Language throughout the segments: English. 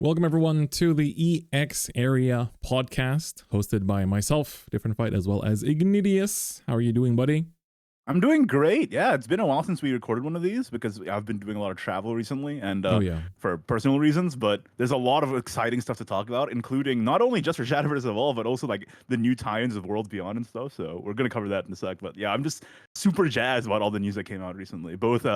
Welcome everyone to the EX Area podcast, hosted by myself, DifferentFight, as well as Ignideus. How are you doing, buddy? I'm doing great. Yeah, it's been a while since we recorded one of these because I've been doing a lot of travel recently and for personal reasons, but there's a lot of exciting stuff to talk about, including not only just for Shadowverse Evolve, but also like the new tie-ins of Worlds Beyond and stuff. So we're going to cover that in a sec. But yeah, I'm just super jazzed about all the news that came out recently, both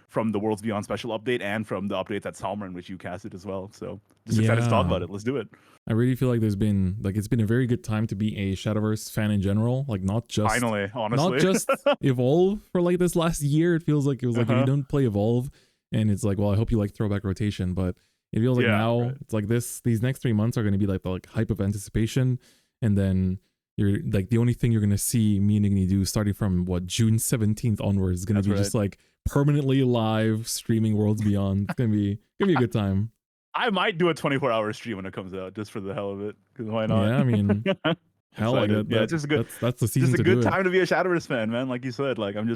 from the Worlds Beyond special update and from the updates at Salmon, which you casted as well. So just excited to talk about it. Let's do it. I really feel like it's been a very good time to be a Shadowverse fan in general. Like not just finally, honestly, not just Evolve for like this last year. It feels like it was like if you don't play Evolve, and it's like, well, I hope you like throwback rotation, but it feels like now it's like these next 3 months are going to be like the hype of anticipation, and then you're like the only thing you're going to see me and Igni do starting from June 17th onwards is going to be just like permanently live streaming Worlds Beyond. It's gonna be a good time. I might do a 24-hour stream when it comes out, just for the hell of it. Because why not? Yeah, I mean, hell, like it's just a good. That's the season. Just a good time to be a Shadowverse fan, man. Like you said, like I'm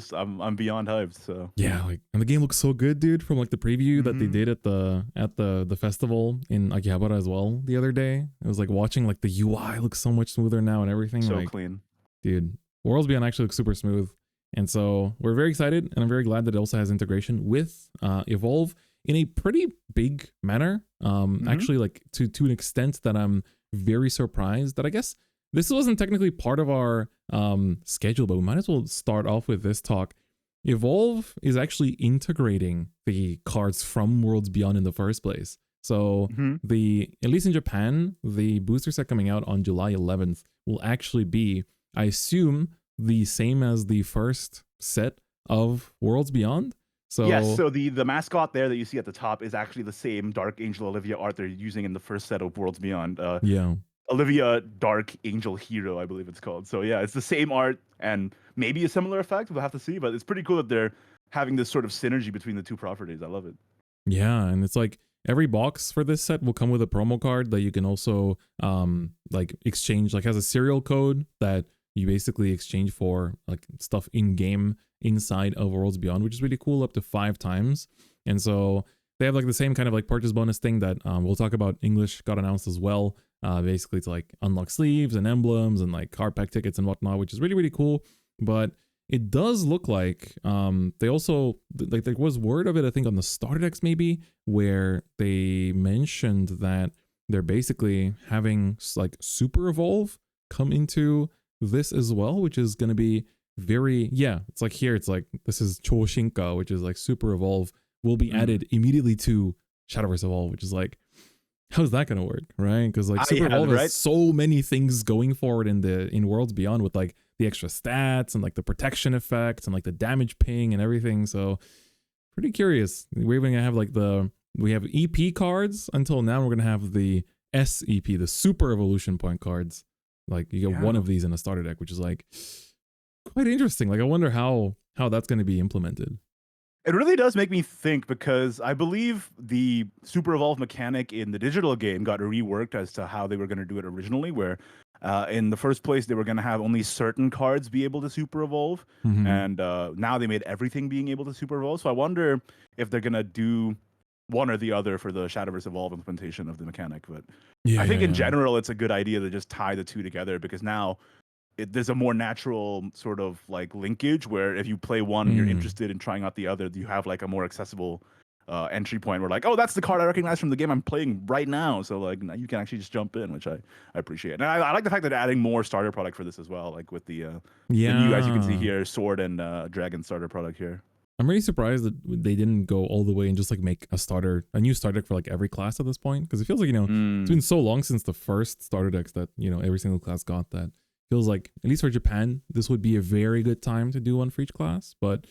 beyond hyped. So yeah, like, and the game looks so good, dude. From like the preview that they did at the festival in Akihabara as well the other day. It was like watching like the UI looks so much smoother now and everything. So like, clean, dude. Worlds Beyond actually looks super smooth, and so we're very excited, and I'm very glad that it also has integration with Evolve in a pretty big manner. Actually, like to an extent that I'm very surprised that I guess this wasn't technically part of our schedule, but we might as well start off with this talk. Evolve is actually integrating the cards from Worlds Beyond in the first place. So at least in Japan, the booster set coming out on July 11th will actually be, I assume, the same as the first set of Worlds Beyond. So yes, so the mascot there that you see at the top is actually the same Dark Angel Olivia art they're using in the first set of Worlds Beyond. Olivia Dark Angel Hero, I believe it's called. So yeah, it's the same art and maybe a similar effect. We'll have to see, but it's pretty cool that they're having this sort of synergy between the two properties. I love it. Yeah, and it's like every box for this set will come with a promo card that you can also like exchange, like has a serial code that you basically exchange for like stuff in game inside of Worlds Beyond, which is really cool, up to 5 times. And so they have like the same kind of like purchase bonus thing that we'll talk about. English got announced as well, basically to like unlock sleeves and emblems and like card pack tickets and whatnot, which is really, really cool. But it does look like they also, like there was word of it, I think on the starter decks maybe, where they mentioned that they're basically having like Super Evolve come into this as well, which is going to be very, it's like here, it's like this is Choshinka, which is like Super Evolve, will be added immediately to Shadowverse Evolve, which is like, how's that gonna work, right? Because like Super Evolve has so many things going forward in Worlds Beyond with like the extra stats and like the protection effects and like the damage ping and everything. So pretty curious. We're even gonna have like we have EP cards until now. We're gonna have the SEP, the Super Evolution Point cards. Like you get one of these in a starter deck, which is like quite interesting. Like I wonder how that's going to be implemented. It really does make me think, because I believe the Super Evolve mechanic in the digital game got reworked as to how they were going to do it originally, where in the first place they were going to have only certain cards be able to Super Evolve, and now they made everything being able to Super Evolve. So I wonder if they're going to do one or the other for the Shadowverse Evolve implementation of the mechanic. But I think in general it's a good idea to just tie the two together, because now there's a more natural sort of like linkage where if you play one and you're interested in trying out the other, you have like a more accessible entry point where like, oh, that's the card I recognize from the game I'm playing right now. So like you can actually just jump in, which I appreciate. And I like the fact that adding more starter product for this as well, like with the new, as you can see here, Sword and Dragon starter product here. I'm really surprised that they didn't go all the way and just like make a new starter deck for like every class at this point, because it feels like, it's been so long since the first starter decks that every single class got, that feels like, at least for Japan, this would be a very good time to do one for each class. But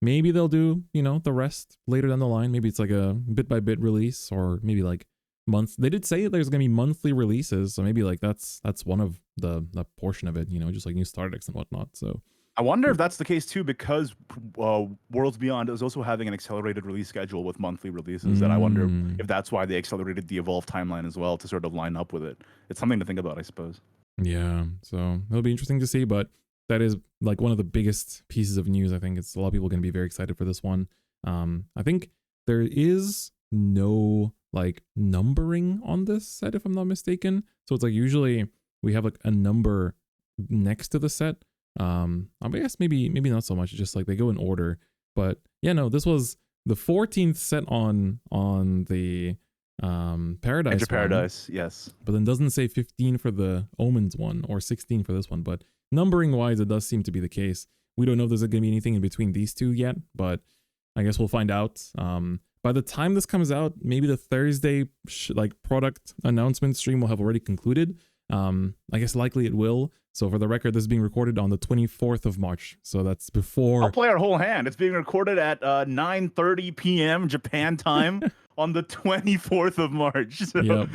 maybe they'll do the rest later down the line. Maybe it's like a bit by bit release, or maybe like months. They did say there's gonna be monthly releases, so maybe like that's one of the portion of it, just like new starter decks and whatnot. So I wonder if that's the case too, because Worlds Beyond is also having an accelerated release schedule with monthly releases. And I wonder if that's why they accelerated the Evolve timeline as well, to sort of line up with it. It's something to think about, I suppose. Yeah, so it'll be interesting to see, but that is like one of the biggest pieces of news. I think it's a lot of people going to be very excited for this one. I think there is no like numbering on this set, if I'm not mistaken. So it's like usually we have like a number next to the set. I guess maybe not so much, just like they go in order. But yeah, no, this was the 14th set on the Paradise Edge of Paradise, yes. but then doesn't say 15 for the Omens one or 16 for this one. But numbering wise, it does seem to be the case. We don't know if there's going to be anything in between these two yet, but I guess we'll find out. By the time this comes out, maybe the Thursday like product announcement stream will have already concluded. I guess likely it will. So for the record, this is being recorded on the 24th of March. So that's before. I'll play our whole hand. It's being recorded at 9:30 p.m. Japan time on the 24th of March. So. Yep.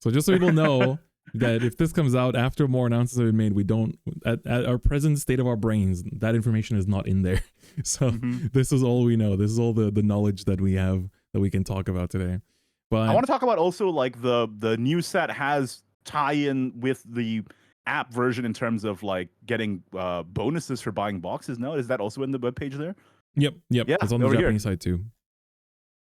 So just so people know that if this comes out after more announcements have been made, we don't at our present state of our brains, that information is not in there. So this is all we know. This is all the knowledge that we have that we can talk about today. But I want to talk about also like the new set has tie-in with the app version in terms of like getting bonuses for buying boxes. No, is that also in the webpage there? Yep. Yeah, it's on the Japanese side too.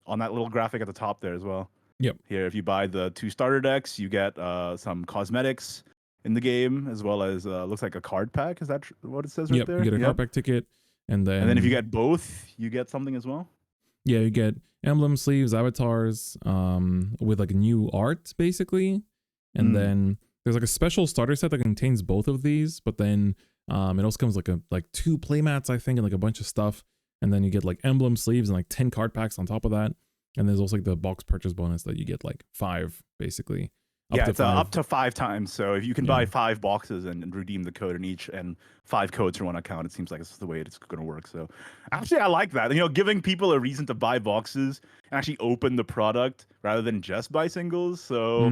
On that little graphic at the top there as well. Yep. Here, if you buy the 2 starter decks, you get some cosmetics in the game, as well as looks like a card pack. Is that what it says right there? You get a card pack ticket, and then if you get both, you get something as well. Yeah, you get emblem sleeves, avatars, with like new art basically, and then there's like a special starter set that contains both of these, but then it also comes like 2 playmats, I think, and like a bunch of stuff. And then you get like emblem sleeves and like 10 card packs on top of that. And there's also like the box purchase bonus that you get like 5 basically. It's up to 5 times. So if you can buy 5 boxes and redeem the code in each, and 5 codes for one account, it seems like it's the way it's going to work. So actually, I like that. You know, giving people a reason to buy boxes and actually open the product rather than just buy singles. So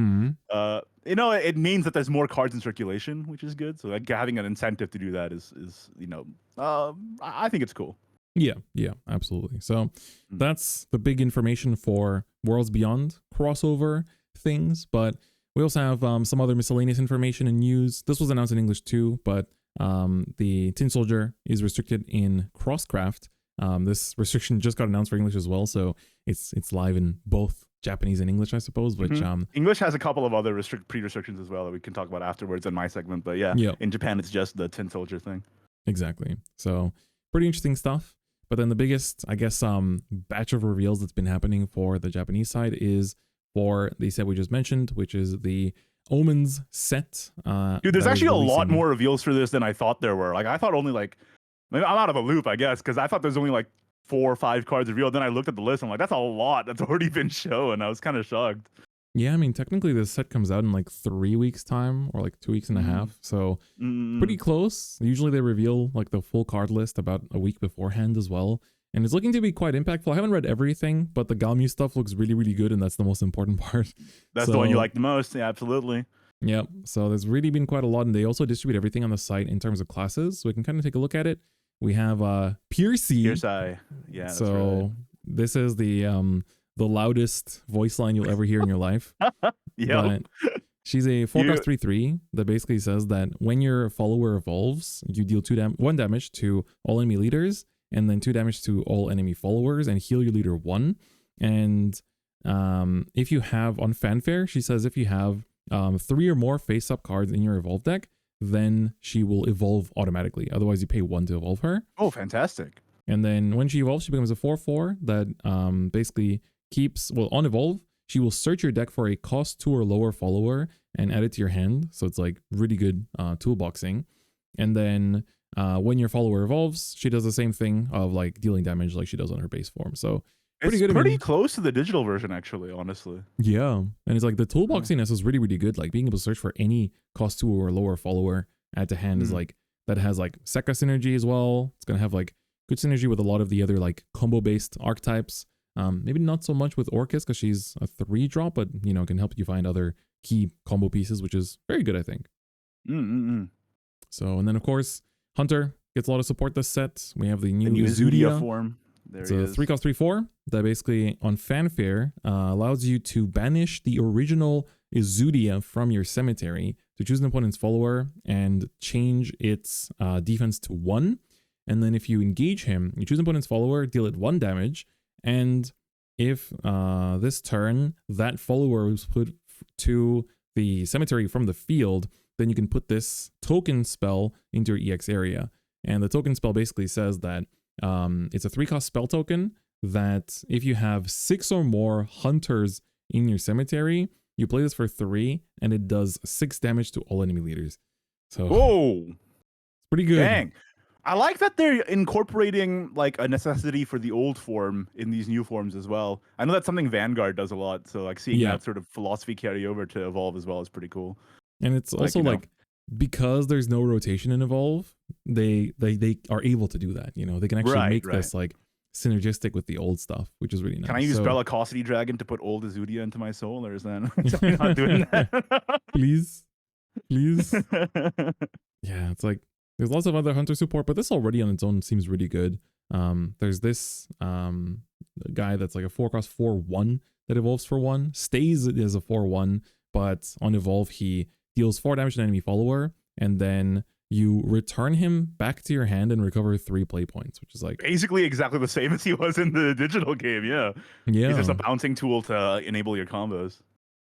you know, it means that there's more cards in circulation, which is good. So like having an incentive to do that is you know, I think it's cool. Yeah, absolutely. So that's the big information for Worlds Beyond crossover things, but we also have some other miscellaneous information and news. This was announced in English too, but the Tin Soldier is restricted in Crosscraft. This restriction just got announced for English as well, so it's live in both Japanese and English, I suppose. Which English has a couple of other pre-restrictions as well that we can talk about afterwards in my segment. But in Japan, it's just the Tin Soldier thing. Exactly. So pretty interesting stuff. But then the biggest, I guess, batch of reveals that's been happening for the Japanese side is for the set we just mentioned, which is the Omens set. Dude, there's actually a lot more reveals for this than I thought there were. Like, I thought only like, maybe I'm out of the loop, I guess, because I thought there's only like 4 or 5 cards revealed. Then I looked at the list, and I'm like, that's a lot that's already been shown. I was kind of shocked. Yeah, I mean, technically this set comes out in like 3 weeks time or like 2 weeks and a half. So pretty close. Usually they reveal like the full card list about a week beforehand as well. And it's looking to be quite impactful. I haven't read everything, but the Galmu stuff looks really, really good. And that's the most important part. That's the one you like the most. Yeah, absolutely. Yeah. So there's really been quite a lot. And they also distribute everything on the site in terms of classes. So we can kind of take a look at it. We have Piercy. Piercy. Yeah. So this is the loudest voice line you'll ever hear in your life. Yeah. She's a 4/3/3 that basically says that when your follower evolves, you deal 1 damage to all enemy leaders, and then 2 damage to all enemy followers, and heal your leader 1. And if you have on Fanfare, she says if you have 3 or more face-up cards in your evolve deck, then she will evolve automatically. Otherwise, you pay 1 to evolve her. Oh, fantastic! And then when she evolves, she becomes a 4/4 that basically keeps, well, on evolve, she will search your deck for a cost 2 or lower follower and add it to your hand. So it's like really good toolboxing. And then when your follower evolves, she does the same thing of like dealing damage like she does on her base form. So pretty good. Pretty close to the digital version, actually, honestly. Yeah. And it's like the toolboxiness is really, really good. Like being able to search for any cost 2 or lower follower, add to hand is like, that has like Sekka synergy as well. It's going to have like good synergy with a lot of the other like combo based archetypes. Maybe not so much with Orcus because she's a 3-drop, but you know, can help you find other key combo pieces, which is very good, I think. So, and then of course, Hunter gets a lot of support this set. We have the new Izudia form. It's a 3/3/4 that basically on Fanfare allows you to banish the original Izudia from your cemetery to choose an opponent's follower and change its defense to 1. And then if you engage him, you choose an opponent's follower, deal it 1 damage. And if this turn that follower was put to the cemetery from the field, then you can put this token spell into your EX area. And the token spell basically says that it's a 3-cost spell token that if you have 6 or more hunters in your cemetery, you play this for 3 and it does 6 damage to all enemy leaders. So whoa, it's pretty good. Dang. I like that they're incorporating like a necessity for the old form in these new forms as well. I know that's something Vanguard does a lot, so like seeing that sort of philosophy carry over to Evolve as well is pretty cool. And it's also like because there's no rotation in Evolve, they are able to do that. You know, they can actually make this like synergistic with the old stuff, which is really nice. Can I use Bellicosity Dragon to put old Azudia into my soul, or is that not doing that? Please. Yeah, it's like there's lots of other hunter support, but this already on its own seems really good. There's this guy that's like a 4-cost 4/1 that evolves for 1, stays as a 4/1, but on evolve he deals 4 damage to an enemy follower, and then you return him back to your hand and recover 3 play points, which is like basically exactly the same as he was in the digital game. Yeah. He's just a bouncing tool to enable your combos.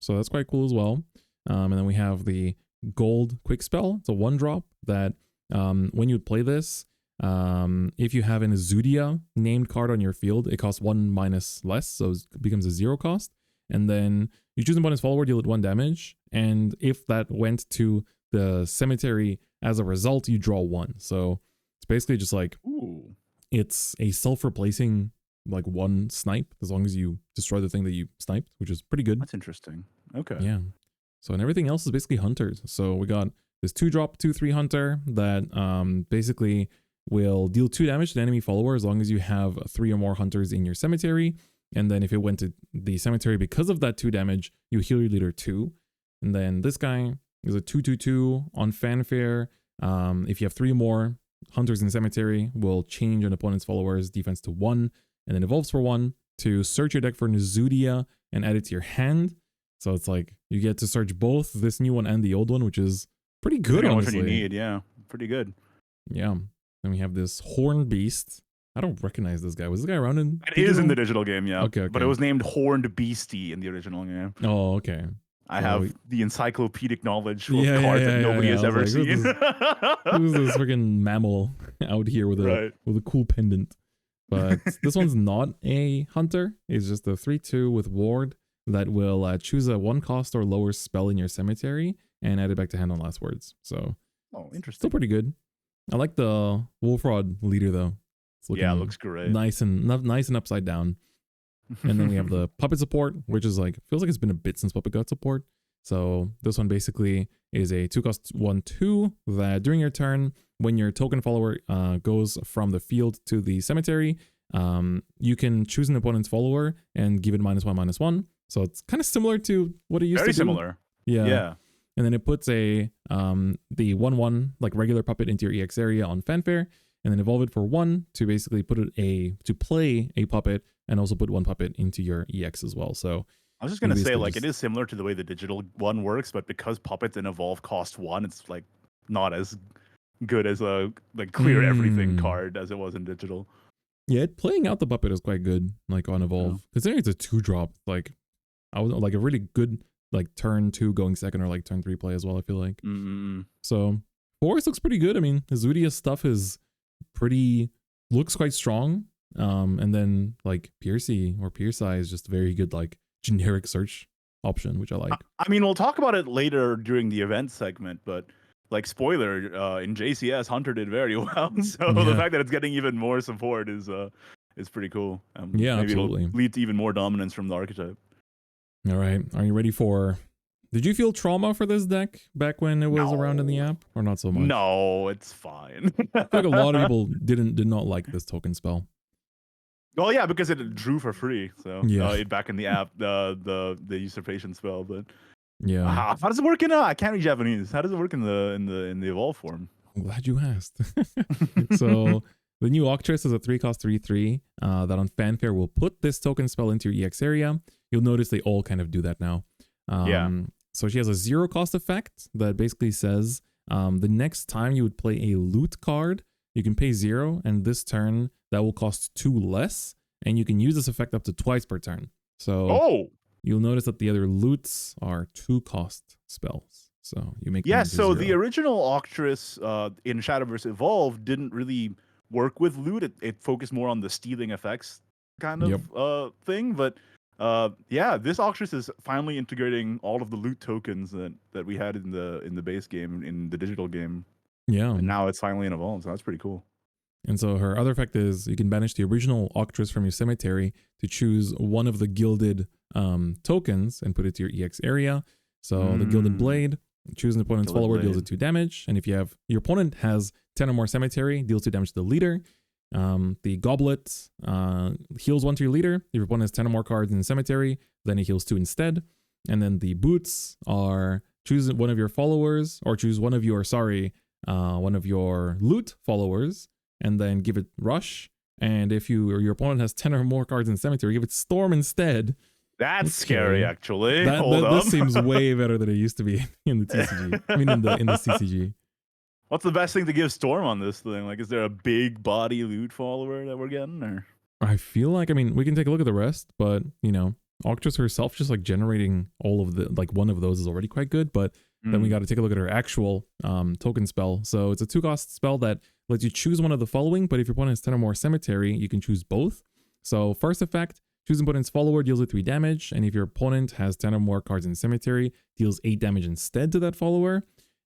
So that's quite cool as well. And then we have the gold quick spell. It's a 1-drop that when you play this, if you have an Azudia named card on your field, it costs 1 minus less, so it becomes a 0 cost. And then you choose an opponent's follower, deal it 1 damage. And if that went to the cemetery as a result, you draw 1. So it's basically just like, it's a self-replacing like 1 snipe as long as you destroy the thing that you sniped, which is pretty good. That's interesting. Okay. Yeah. So and everything else is basically hunters. So we got this 2-drop 2/3 hunter that basically will deal 2 damage to the enemy follower as long as you have 3 or more hunters in your cemetery. And then if it went to the cemetery because of that 2 damage, you heal your leader 2. And then this guy is a 2/2/2 on fanfare. If you have 3 more hunters in the cemetery, will change an opponent's follower's defense to 1, and then evolves for 1 to search your deck for Azudia and add it to your hand. So it's like you get to search both this new one and the old one, which is pretty good, honestly. What you need, yeah. Pretty good. Yeah. Then we have this Horned Beast. I don't recognize this guy. Was this guy around in It is in the digital game, yeah. Okay. But it was named Horned Beastie in the original game. Oh, okay. I have the encyclopedic knowledge of cards that nobody has ever seen. Who's this freaking mammal out here with a cool pendant? But this one's not a hunter. It's just a 3/2 with ward that will choose a 1-cost or lower spell in your cemetery and add it back to hand on last words. So, interesting. Still pretty good. I like the Wolfrod leader though. It's looking it looks great. Nice and upside down. And then we have the puppet support, which is like feels like it's been a bit since puppet got support. So this one basically is a 2-cost 1/2 that during your turn, when your token follower goes from the field to the cemetery, you can choose an opponent's follower and give it -1/-1. So it's kind of similar to what it used to be. Very similar. Yeah. And then it puts the 1/1 like regular puppet into your EX area on fanfare, and then evolve it for 1 to basically put it to play a puppet, and also put 1 puppet into your EX as well. So I was just gonna say, like, it is similar to the way the digital one works, but because puppets in evolve cost 1, it's like not as good as a like clear everything card as it was in digital. Yeah, playing out the puppet is quite good, like on evolve. Considering it's a 2-drop, like I was like a really good like turn 2 going second or like turn 3 play as well, I feel like. So Forest looks pretty good. I mean, Azudia's stuff is looks quite strong. And then like Piercy or Piercy is just very good like generic search option, which I like. I mean, we'll talk about it later during the event segment, but like spoiler, in JCS Hunter did very well. So the fact that it's getting even more support is pretty cool. Maybe absolutely. It'll lead to even more dominance from the archetype. All right. Are you ready for... Did you feel trauma for this deck back when it was around in the app, or not so much? No, it's fine. I feel like a lot of people did not like this token spell. Well, yeah, because it drew for free. So back in the app, the usurpation spell. But how does it work in? I can't read Japanese. How does it work in the evolve form? I'm glad you asked. So the new Octress is a 3-cost 3/3 that on fanfare will put this token spell into your EX area. You'll notice they all kind of do that now. So she has a 0-cost effect that basically says the next time you would play a loot card, you can pay 0, and this turn that will cost 2 less, and you can use this effect up to twice per turn. So Oh, you'll notice that the other loots are 2-cost spells. So you make yeah. them into So the 0. original Octress in Shadowverse Evolved didn't really work with loot. It focused more on the stealing effects kind Yep. of thing. But yeah, this Octress is finally integrating all of the loot tokens that we had in the base game in the digital game, Yeah. and now it's finally in Evolved. So that's pretty cool. And so her other effect is you can banish the original Octress from your cemetery to choose one of the gilded tokens and put it to your EX area. So the Gilded Blade, choose an opponent's Gilded follower, deals Blade. it 2 damage. And if you have your opponent has 10 or more cemetery, deals 2 damage to the leader. The Goblet heals 1 to your leader. If your opponent has 10 or more cards in the cemetery, then it heals 2 instead. And then the Boots are choose one of your followers, or choose one of your loot followers, and then give it Rush. And if you or your opponent has 10 or more cards in the cemetery, give it Storm instead. That's Okay. scary, actually. This seems way better than it used to be in the TCG. I mean, in the CCG. What's the best thing to give Storm on this thing? Like, is there a big body loot follower that we're getting, or? I feel like, I mean, we can take a look at the rest, but you know, Octress herself just like generating all of the, like one of those is already quite good, but then we got to take a look at her actual token spell. So it's a 2-cost spell that lets you choose one of the following, but if your opponent has 10 or more cemetery, you can choose both. So first effect, choose an opponent's follower, deals it 3 damage, and if your opponent has 10 or more cards in cemetery, deals 8 damage instead to that follower.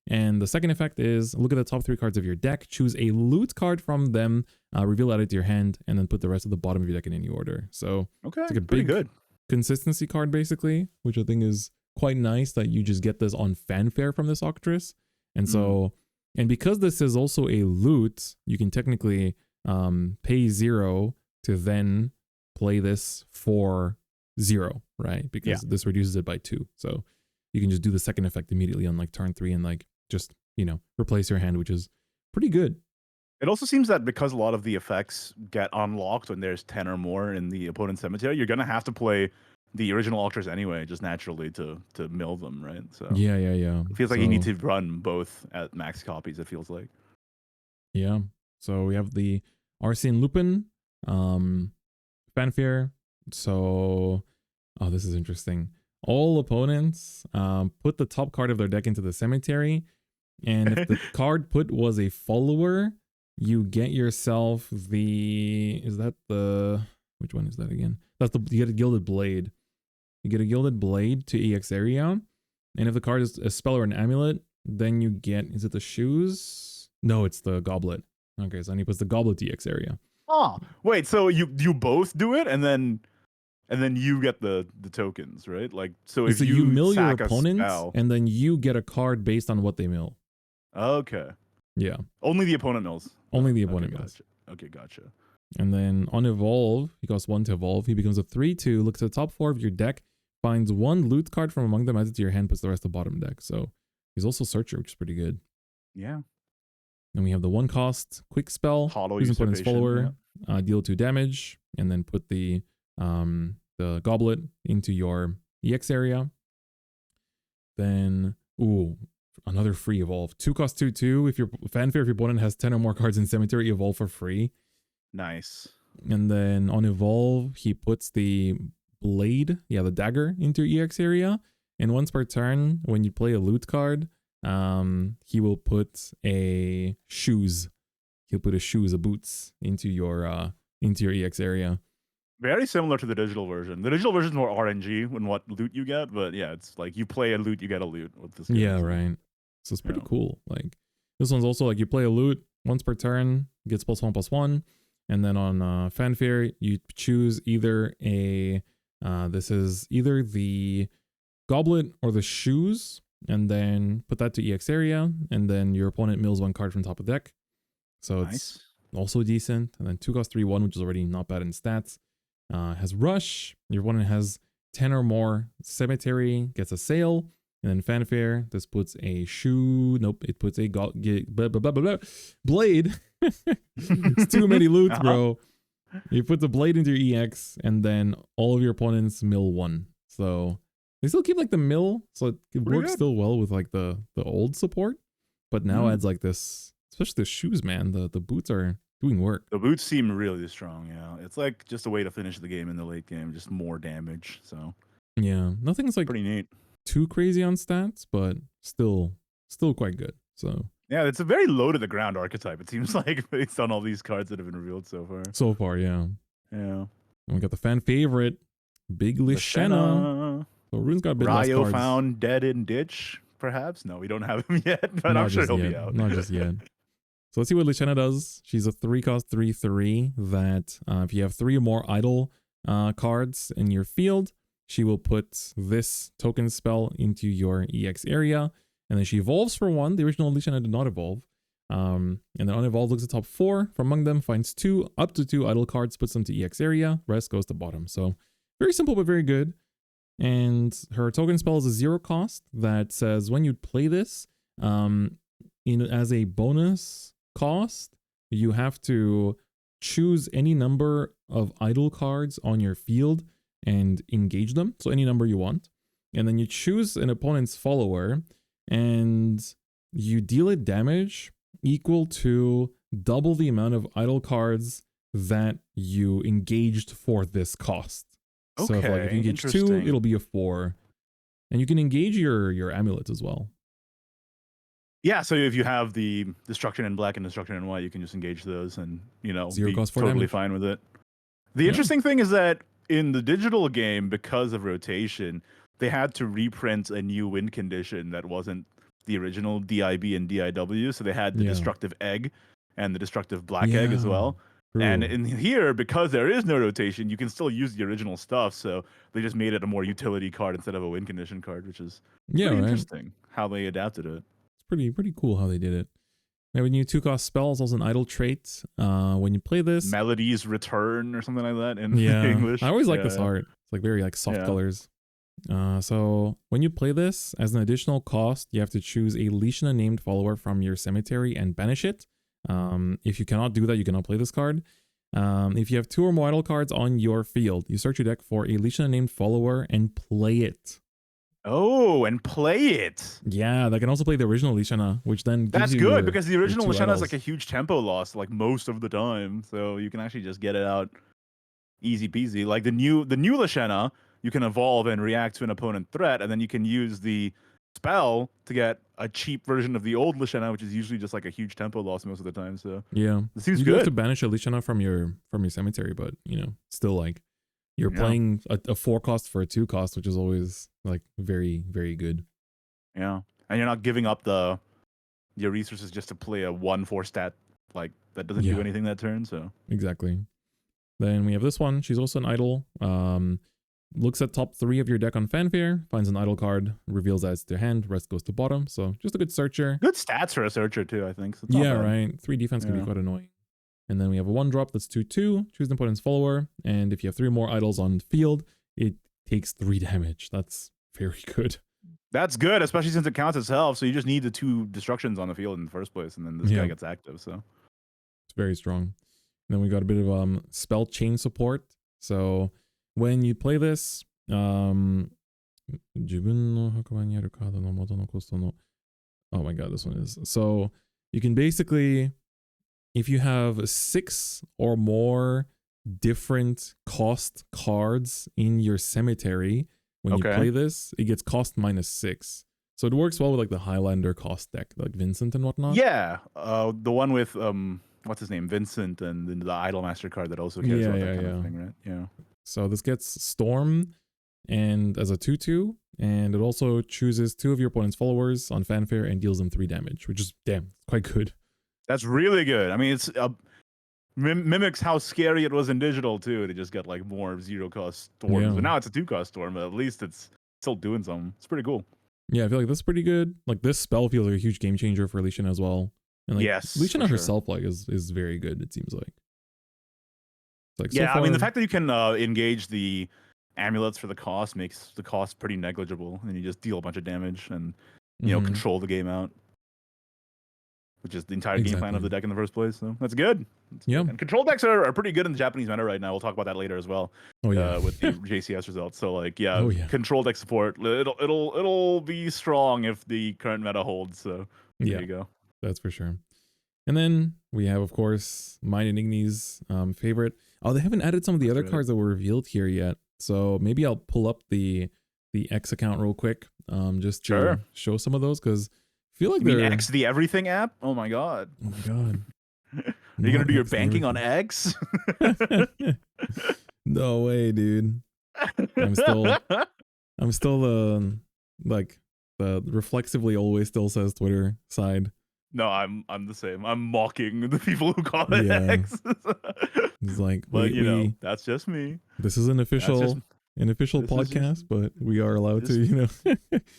And the second effect is look at the top 3 cards of your deck, choose a loot card from them, reveal that to your hand, and then put the rest of the bottom of your deck in any order. So Okay, it's like a pretty big good consistency card basically, which I think is quite nice that you just get this on fanfare from this Octress. And so, and because this is also a loot, you can technically pay 0 to then play this for 0, right? Because this reduces it by 2. So you can just do the second effect immediately on like turn 3 and like just, you know, replace your hand, which is pretty good. It also seems that because a lot of the effects get unlocked when there's 10 or more in the opponent's cemetery, you're gonna have to play the original Octress anyway, just naturally to mill them, right? So Yeah. it feels like you need to run both at max copies, it feels like. Yeah. So we have the Arsene Lupin fanfare. So, oh, this is interesting. All opponents put the top card of their deck into the cemetery, and if the card put was a follower, you get yourself the, is that the, which one is that again? That's the, you get a Gilded Blade. You get a Gilded Blade to EX area, and if the card is a spell or an amulet, then you get, is it the shoes? No, it's the Goblet. Okay, so then he puts the Goblet to EX area. Oh, wait, so you both do it, and then you get the tokens, right? Like, so if So you mill your sack a opponents, spell, and then you get a card based on what they mill. okay, Yeah. only the opponent mills. Only the opponent okay, mills. gotcha. Okay, gotcha. And then on Evolve, he costs 1 to evolve. He becomes a 3/2. Looks at the top 4 of your deck, finds 1 loot card from among them, adds it to your hand, puts the rest of the bottom deck. So he's also Searcher, which is pretty good. Yeah. Then we have the 1-cost quick spell. Hollow Choose an opponent's Usurpation, follower, deal 2 damage, and then put the Goblet into your EX area. Then, another free evolve. 2-cost 2/2. If your fanfare, if your opponent has 10 or more cards in cemetery, evolve for free. Nice. And then on evolve, he puts the blade, the dagger, into your EX area. And once per turn, when you play a loot card, he will put a shoes. He'll put a boots into your EX area. Very similar to the digital version. The digital version is more RNG in what loot you get, but yeah, it's like you play a loot, you get a loot with this game. Yeah, right. So it's pretty cool. Like this one's also like you play a loot once per turn, gets +1/+1, and then on fanfare you choose either this is either the Goblet or the shoes, and then put that to EX area, and then your opponent mills 1 card from top of deck. So it's also decent. And then 2-cost 3/1, which is already not bad in stats. Has Rush. Your opponent has 10 or more cemetery, gets a sail, and then fanfare. This puts a shoe. Nope, it puts a blade. It's too many loots, bro. You put the blade into your EX, and then all of your opponents mill 1. So they still keep like the mill, so it works still well with like the old support, but now adds like this, especially the shoes, man. The boots are doing work. The boots seem really strong. Yeah, it's like just a way to finish the game in the late game, just more damage. So Yeah, nothing's like pretty neat. too crazy on stats, but still quite good. So Yeah, it's a very low to the ground archetype. It seems like based on all these cards that have been revealed so far. so far, yeah. Yeah. And we got the fan favorite, Big Lishena. So Rune's got a bit less Ryo cards. found dead in ditch, perhaps? No, we don't have him yet, but Not I'm sure just he'll yet. be out. Not just yet. So let's see what Lishena does. She's a 3-cost 3/3 that if you have 3 or more idle cards in your field, she will put this token spell into your EX area, and then she evolves for 1. The original Lishena did not evolve. And then unevolved looks at top 4 from among them, finds up to 2 idle cards, puts them to EX area, rest goes to bottom. So very simple but very good. And her token spell is a 0 cost that says when you play this, as a bonus cost, you have to choose any number of idle cards on your field and engage them. So any number you want. And then you choose an opponent's follower and you deal it damage equal to double the amount of idle cards that you engaged for this cost. So if you engage 2, it'll be a 4. And you can engage your amulets as well. Yeah, so if you have the destruction in black and destruction in white, you can just engage those and, 0 be cost for totally damage. fine with it. The interesting thing is that in the digital game, because of rotation, they had to reprint a new win condition that wasn't the original DIB and DIW. So they had the destructive egg and the destructive black egg as well. True. And in here, because there is no rotation, you can still use the original stuff. So they just made it a more utility card instead of a win condition card, which is pretty interesting how they adapted it. It's pretty cool how they did it. We have a new 2-cost spell, it's also an idle trait. When you play this, Melody's Return or something like that in English. I always like this art. It's like very soft colors. So when you play this, as an additional cost, you have to choose a Lishena named follower from your cemetery and banish it. If you cannot do that, you cannot play this card. If you have 2 or more idle cards on your field, you search your deck for a Lishena named follower and play it. Oh, and play it. Yeah, they can also play the original Lishena, which then gives That's you good because the original Lishena is like a huge tempo loss, like most of the time. So you can actually just get it out easy peasy. Like the new Lishena, you can evolve and react to an opponent threat, and then you can use the spell to get a cheap version of the old Lishena, which is usually just like a huge tempo loss most of the time. So yeah, it seems you good. You have to banish a Lishena from your cemetery, but still like you're playing a 4-cost for a 2-cost, which is always like very, very good. Yeah, and you're not giving up your resources just to play a 1/4 stat like that doesn't do anything that turn. So exactly. Then we have this one. She's also an idle. Looks at top 3 of your deck on Fanfare, finds an idle card, reveals that it's their hand, rest goes to bottom. So just a good searcher. Good stats for a searcher too, I think. So right. 3 defense can be quite annoying. And then we have a 1-drop that's 2/2. Choose an opponent's follower. And if you have 3 more idols on the field, it takes 3 damage. That's very good. That's good, especially since it counts itself. So you just need the 2 destructions on the field in the first place, and then this guy gets active. So it's very strong. And then we got a bit of spell chain support. So when you play this, oh my god, this one is. So you can basically, if you have 6 or more different cost cards in your cemetery, when you play this, it gets cost -6. So it works well with like the Highlander cost deck, like Vincent and whatnot. Yeah, the one with what's his name, Vincent, and then the Idolmaster card that also cares about that kind of thing, right? Yeah. So this gets Storm and as a 2/2, and it also chooses 2 of your opponent's followers on Fanfare and deals them 3 damage, which is quite good. That's really good. I mean, it's mimics how scary it was in digital too. They just got like more 0-cost storms, but now it's a 2-cost storm. But at least it's still doing something. It's pretty cool. Yeah, I feel like that's pretty good. Like this spell feels like a huge game changer for Lishena as well. And like Lishena herself like is very good. It seems like. Like yeah, I mean the fact that you can engage the amulets for the cost makes the cost pretty negligible, and you just deal a bunch of damage and control the game out, which is the entire game plan of the deck in the first place. So that's good. Yeah, and control decks are pretty good in the Japanese meta right now. We'll talk about that later as well. With the JCS results. So like control deck support. It'll be strong if the current meta holds. So there you go. That's for sure. And then we have, of course, mine and Igni's favorite. Oh, they haven't added some of the other cards that were revealed here yet. So maybe I'll pull up the X account real quick, just to show some of those, because I feel like they're X the everything app. Oh my god. Oh my god. Are you gonna do your banking on X? No way, dude. I'm still like the reflexively always still says Twitter side. No, I'm the same. I'm mocking the people who call it X. It's like, but you know, that's just me. This is an official podcast, but we are allowed to, you know,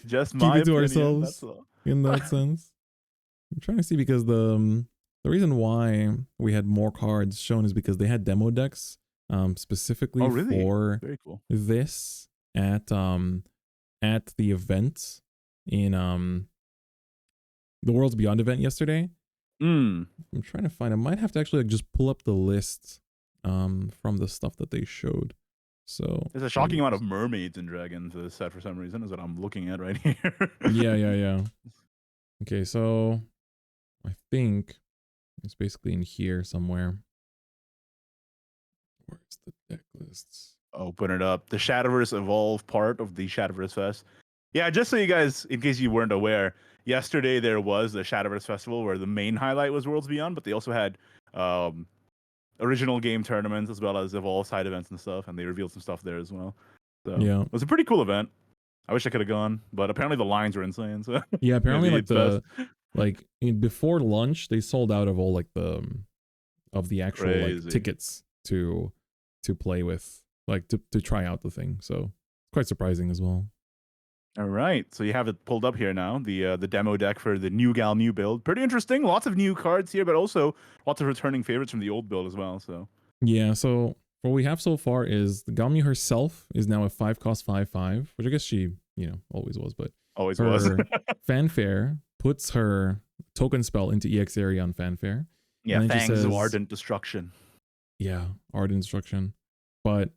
just keep it to ourselves in that sense. I'm trying to see, because the reason why we had more cards shown is because they had demo decks specifically for very cool. this at the event in the Worlds Beyond event yesterday. I'm trying to find, I might have to actually just pull up the list from the stuff that they showed. So there's a shocking amount of mermaids and dragons in this set for some reason, is what I'm looking at right here. yeah. Okay, so I think it's basically in here somewhere. Where's the deck lists? Open it up. The Shadowverse Evolve part of the Shadowverse Fest. Yeah, just so you guys, in case you weren't aware, yesterday there was the Shadowverse Festival where the main highlight was Worlds Beyond, but they also had original game tournaments as well as Evolve side events and stuff, and they revealed some stuff there as well. So yeah, it was a pretty cool event. I wish I could have gone, but apparently the lines were insane. So yeah, apparently like before lunch they sold out of all like the actual like tickets to play with, like to try out the thing. So it's quite surprising as well. All right, so you have it pulled up here now, the demo deck for the new Galmu build. Pretty interesting. Lots of new cards here, but also lots of returning favorites from the old build as well. So yeah, so what we have so far is the Galmu herself is now a 5-cost 5/5, which I guess she, you know, always was, but always was. Fanfare puts her token spell into EX area on Fanfare. Yeah, Fangs of Ardent Destruction. Yeah, Ardent Destruction. But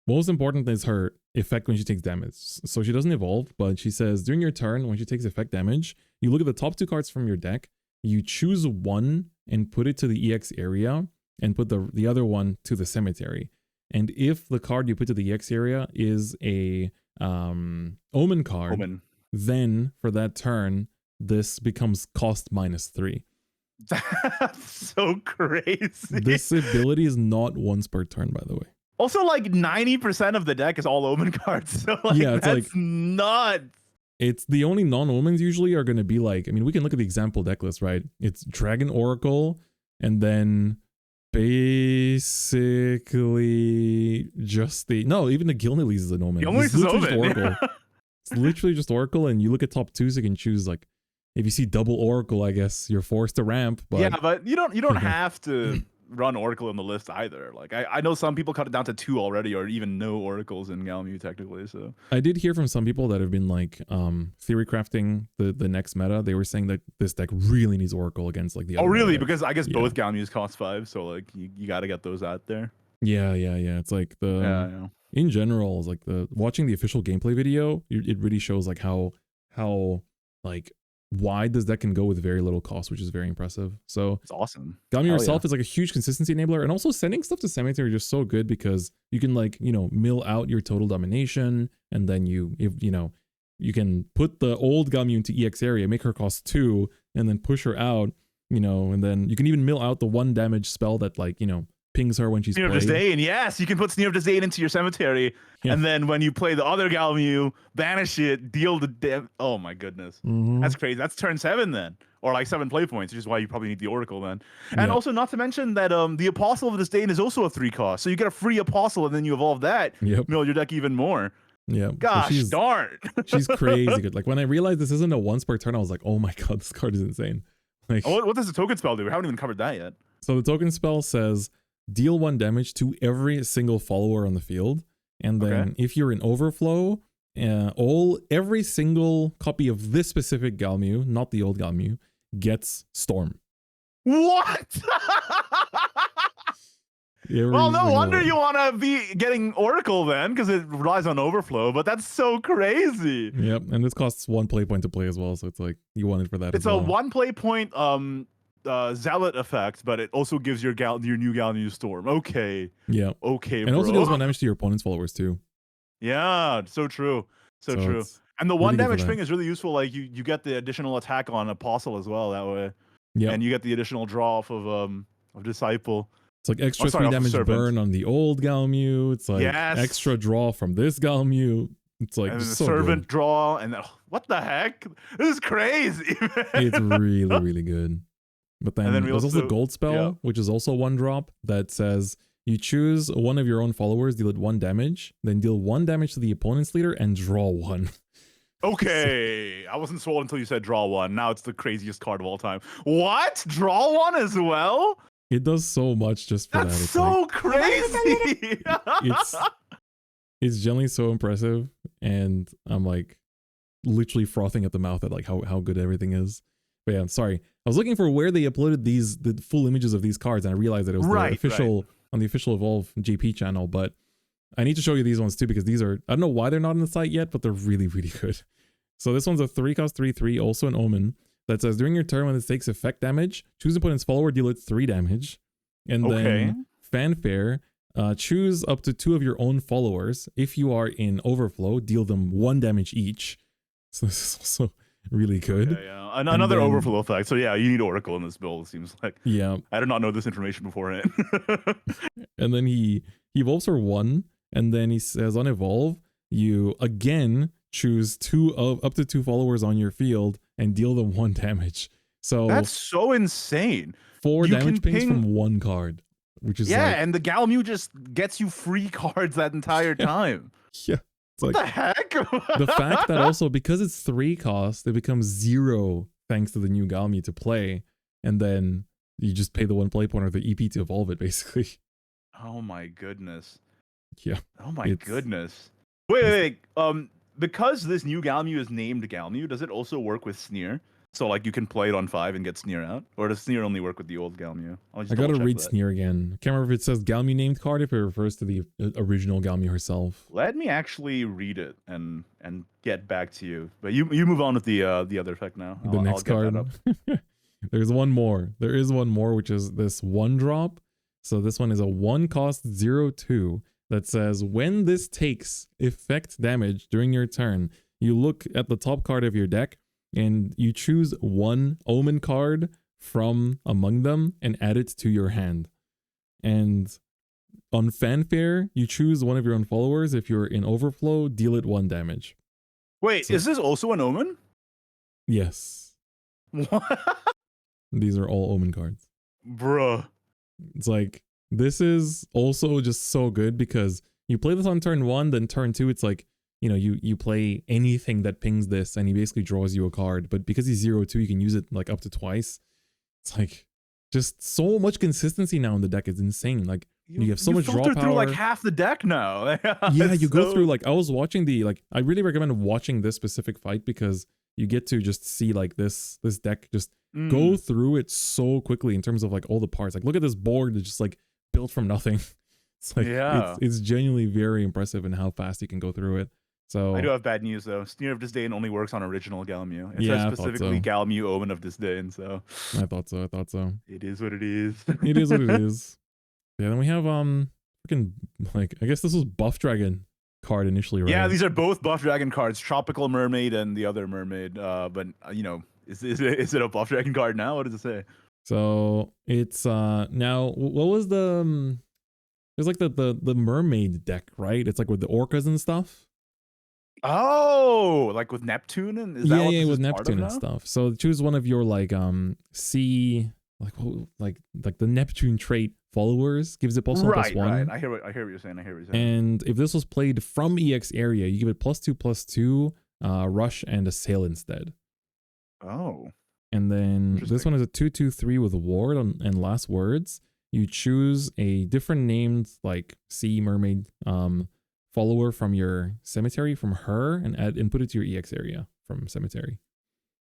most important is her effect when she takes damage. So she doesn't evolve, but she says during your turn, when she takes effect damage, you look at the top 2 cards from your deck, you choose one and put it to the EX area, and put the other one to the cemetery. And if the card you put to the EX area is a Omen card, then for that turn, this becomes cost -3. That's so crazy. This ability is not once per turn, by the way. Also, like 90% of the deck is all Omen cards. So like, yeah, it's that's like nuts. It's the only non-Omens usually are going to be like, I mean, we can look at the example deck list, right? It's Dragon Oracle, and then basically just even the Gilneas is an Omen. Gilneas is Omen. Oracle. It's literally just Oracle, and you look at top 2s, you can choose like, if you see double Oracle, I guess you're forced to ramp. But yeah, but you don't have to run Oracle in the list either. Like I know some people cut it down to 2 already, or even no Oracles in Galmu technically. So I did hear from some people that have been like theory crafting the next meta. They were saying that this deck really needs Oracle against like the other really meta. Because I guess both Galmus cost 5, so like you got to get those out there. Yeah. It's like in general, it's like watching the official gameplay video, it really shows like how like wide this deck can go with very little cost, which is very impressive. So it's awesome. Galmu herself is like a huge consistency enabler, and also sending stuff to cemetery is just so good because you can like, you know, mill out your total domination, and then you can put the old Galmu into EX area, make her cost 2, and then push her out, you know, and then you can even mill out the 1 damage spell that like, you know, pings her when she's Sneer of Disdain. Yes, you can put Sneer of Disdain into your cemetery, and then when you play the other Galmu, banish it, deal the oh my goodness. That's crazy. That's turn 7 then, or like 7 play points, which is why you probably need the Oracle then. And also, not to mention that the Apostle of Disdain is also a 3 cost, so you get a free Apostle, and then you evolve that, mill your deck even more. Yeah, gosh darn. She's crazy good. Like when I realized this isn't a once per turn, I was like, oh my god, this card is insane. Like, what does the token spell do? We haven't even covered that yet. So the token spell says deal 1 damage to every single follower on the field, and then if you're in overflow, every single copy of this specific Galmu, not the old Galmu, gets Storm. What? Well, no wonder you want to be getting Oracle then, because it relies on overflow, but that's so crazy. Yep, and this costs 1 play point to play as well, so it's like you want it for that. It's a 1 play point Zealot effect, but it also gives your new Galmu Storm. Okay. Yeah. Okay, And bro. also deals 1 damage to your opponent's followers too. Yeah, so true. So true. It's And the really 1 good for damage that. thing is really useful. Like you get the additional attack on Apostle as well that way. Yeah. And you get the additional draw off of Disciple. It's like extra sorry, 3 off the damage Servant. burn on the old Galmu. It's like Yes. extra draw from this Galmu. It's like And then the so Servant good. draw, and then, what the heck? This is crazy, man. It's really, really good. But then, then there's also the gold spell, yeah. which is also 1 drop that says you choose one of your own followers, deal it 1 damage, then deal 1 damage to the opponent's leader and draw 1. Okay, I wasn't sold until you said draw 1. Now it's the craziest card of all time. What? Draw 1 as well? It does so much just for That's that. It's so like, crazy. it's generally so impressive, and I'm like literally frothing at the mouth at like how good everything is. But yeah, sorry. I was looking for where they uploaded the full images of these cards, and I realized that it was the official on the official Evolve JP channel. But I need to show you these ones too, because these are, I don't know why they're not on the site yet, but they're really, really good. So this one's a 3-cost 3/3, also an Omen, that says during your turn when it takes effect damage, choose opponent's follower, deal it 3 damage. And then Fanfare, choose up to 2 of your own followers. If you are in Overflow, deal them 1 damage each. So this is also really good. Okay, yeah. Another then, overflow effect. So yeah, you need Oracle in this build, it seems like. Yeah. I did not know this information beforehand. And then he evolves for 1, and then he says on evolve, you again choose up to 2 followers on your field and deal them 1 damage. So that's so insane. 4 damage pings from 1 card, which is like, and the Galmu just gets you free cards that entire time. Yeah. What the heck? The fact that also, because it's 3 cost, it becomes 0 thanks to the new Galmu to play, and then you just pay the 1 play point or the EP to evolve it, basically. Oh my goodness. Yeah. Oh my goodness. Wait. Because this new Galmu is named Galmu, does it also work with Sneer? So like you can play it on 5 and get Sneer out? Or does Sneer only work with the old Galmu? I gotta read Sneer again. Can't remember if it says Galmu named card, if it refers to the original Galmu herself. Let me actually read it and get back to you. But you move on with the other effect now. The next card. There's one more. There is one more, which is this 1 drop. So this one is a 1 cost 0/2 that says when this takes effect damage during your turn, you look at the top card of your deck and you choose 1 Omen card from among them and add it to your hand. And on Fanfare, you choose one of your own followers. If you're in Overflow, deal it 1 damage. Wait, is this also an Omen? Yes. What? These are all Omen cards. Bruh. It's like, this is also just so good because you play this on turn 1, then turn 2, it's like, you know, you play anything that pings this and he basically draws you a card. But because he's 0/2, you can use it like up to twice. It's like just so much consistency now in the deck. It's insane. Like you have so much draw power. Through like half the deck now. Yeah, you go through, like I was watching I really recommend watching this specific fight because you get to just see like this deck just go through it so quickly in terms of like all the parts. Like look at this board that's just like built from nothing. It's like it's genuinely very impressive in how fast you can go through it. So I do have bad news though. Sneer of Disdain only works on original Galmu. It says specifically Galmu Omen of Disdain, so I thought so. It is what it is. It is what it is. Yeah, then we have freaking, like, I guess this was Buff Dragon card initially, right? Yeah, these are both Buff Dragon cards, Tropical Mermaid and the other mermaid. But you know, is it a Buff Dragon card now? What does it say? So it's now, what was the there's like the mermaid deck, right? It's like with the orcas and stuff. Oh, like with Neptune and is that what this with is Neptune and stuff. So choose one of your like sea like the Neptune trait followers, gives it +1/+1. Right. I hear what you're saying. And if this was played from EX area, you give it +2/+2 rush and assail instead. Oh. And then this one is a 2/2/3 with a ward and last words. You choose a different named like sea mermaid follower from your cemetery from her and put it to your EX area from cemetery.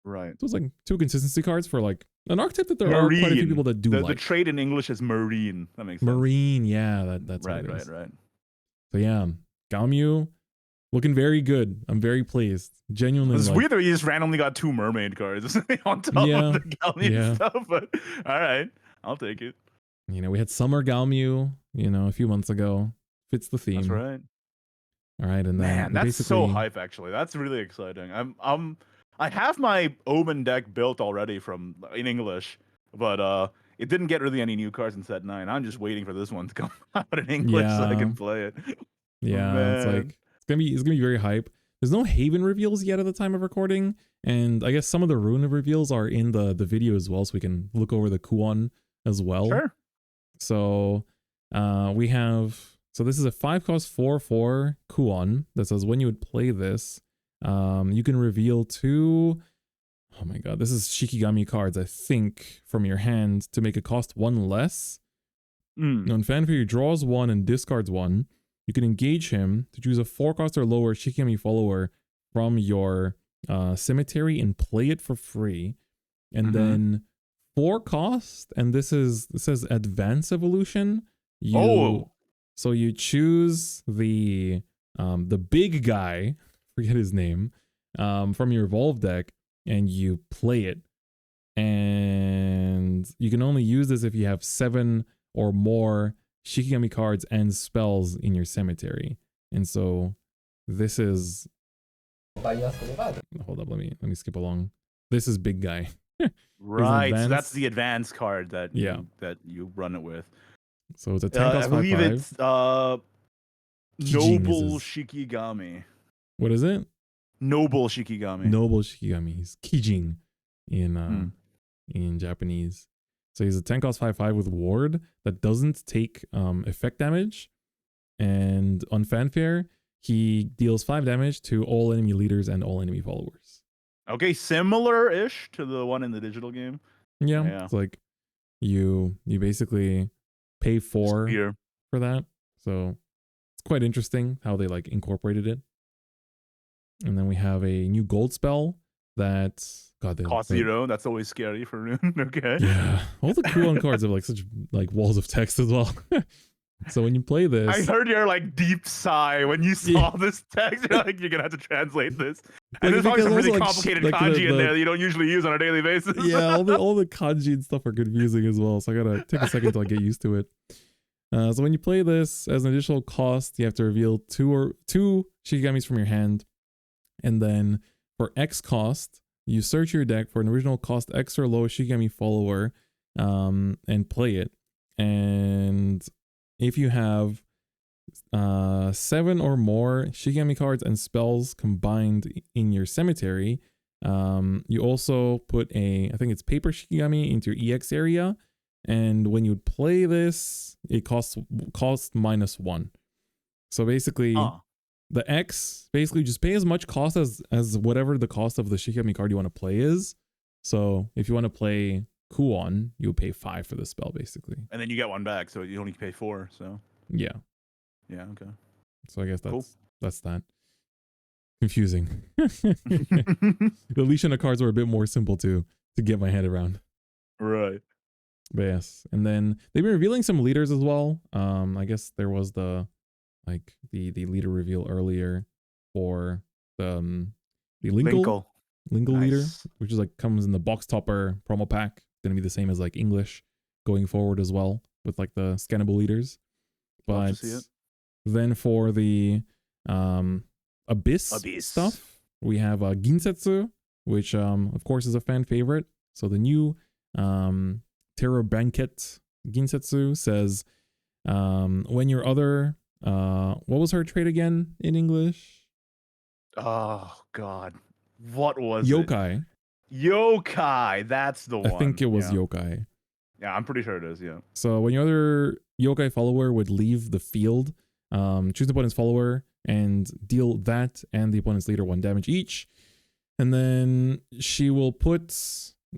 Right. So it's like 2 consistency cards for like an archetype that there are quite a few people that do like. The trait in English is marine. That makes sense. Marine, yeah, that's right. So yeah, Galmu, looking very good. I'm very pleased. Genuinely, It's like, weird that you just randomly got 2 mermaid cards on top yeah, of the Galmu yeah. stuff, but all right, I'll take it. You know, we had Summer Galmu, you know, a few months ago. Fits the theme. That's right. All right, and then Man, we that's so basically hype. Actually, that's really exciting. I have my Omen deck built already from in English, but it didn't get really any new cards in set 9. I'm just waiting for this one to come out in English so I yeah, can play it. yeah, it's Man, like it's gonna be very hype. There's no Haven reveals yet at the time of recording, and I guess some of the Rune reveals are in the video as well, so we can look over the Kuon as well. sure. So we have, so this is a 5-cost 4/4 Kuon that says when you would play this, you can reveal 2, oh my god, this is Shikigami cards, I think, from your hand to make it cost 1 less. Mm. On Fanfare, he draws 1 and discards 1. You can engage him to choose a 4-cost or lower Shikigami follower from your cemetery and play it for free. And then 4-cost, and this says Advance Evolution. So you choose the big guy, forget his name, from your Evolve deck, and you play it. And you can only use this if you have 7 or more Shikigami cards and spells in your cemetery. And so this is, hold up, let me skip along. This is big guy. Right, so that's the advanced card that you run it with. So it's a 10-cost 5/5. I believe it's Kijing Noble is Shikigami. What is it? Noble Shikigami. Noble Shikigami. He's Kijing in Japanese. So he's a 10-cost 5/5 with ward that doesn't take effect damage. And on Fanfare, he deals 5 damage to all enemy leaders and all enemy followers. Okay, similar-ish to the one in the digital game. Yeah. It's like you basically pay 4 for that. So it's quite interesting how they like incorporated it. And then we have a new gold spell that cost 0. That's always scary for Rune. Okay. Yeah. All the Kuon cards have like such like walls of text as well. So when you play this, I heard your like deep sigh when you saw this text. You're like, you're gonna have to translate this. And there's probably some really complicated kanji in there that you don't usually use on a daily basis. Yeah, all the kanji and stuff are confusing as well. So I gotta take a second to like get used to it. So when you play this as an additional cost, you have to reveal 2 Shikigamis from your hand. And then for X cost, you search your deck for an original cost X or low Shikigami follower and play it. And if you have 7 or more Shikigami cards and spells combined in your cemetery, you also put I think it's paper Shikigami into your EX area. And when you play this, it costs -1. So basically, the X, basically just pay as much cost as whatever the cost of the Shikigami card you want to play is. So if you want to play Kuon, you'll pay 5 for the spell, basically. And then you get 1 back, so you only pay 4, so. Yeah. Yeah, okay. So I guess Cool. that's that. Confusing. The Lishana cards were a bit more simple to get my head around. Right. But yes. And then they've been revealing some leaders as well. I guess there was the leader reveal earlier for the Linkle leader, which is like comes in the box topper promo pack. Gonna be the same as like English going forward as well with like the scannable leaders. But then for the Abyss stuff, we have Ginsetsu, which of course is a fan favorite. So the new Terror Banquet Ginsetsu says when your other what was her trait again in English? Oh god. What was Yokai. Yokai, that's the one. I think it was Yokai. Yeah, I'm pretty sure it is, yeah. So when your other Yokai follower would leave the field, choose the opponent's follower and deal that and the opponent's leader 1 damage each. And then she will put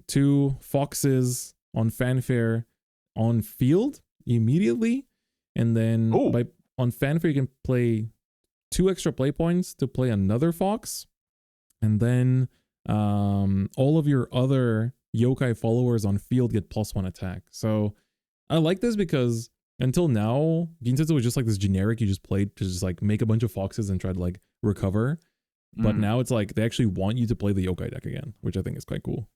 2 foxes on Fanfare on field immediately. And then on Fanfare, you can play 2 extra play points to play another fox. And then all of your other Yokai followers on field get +1 attack. So I like this because until now, Ginsetsu was just like this generic you just played to just like make a bunch of foxes and try to like recover. But now it's like they actually want you to play the yokai deck again, which I think is quite cool.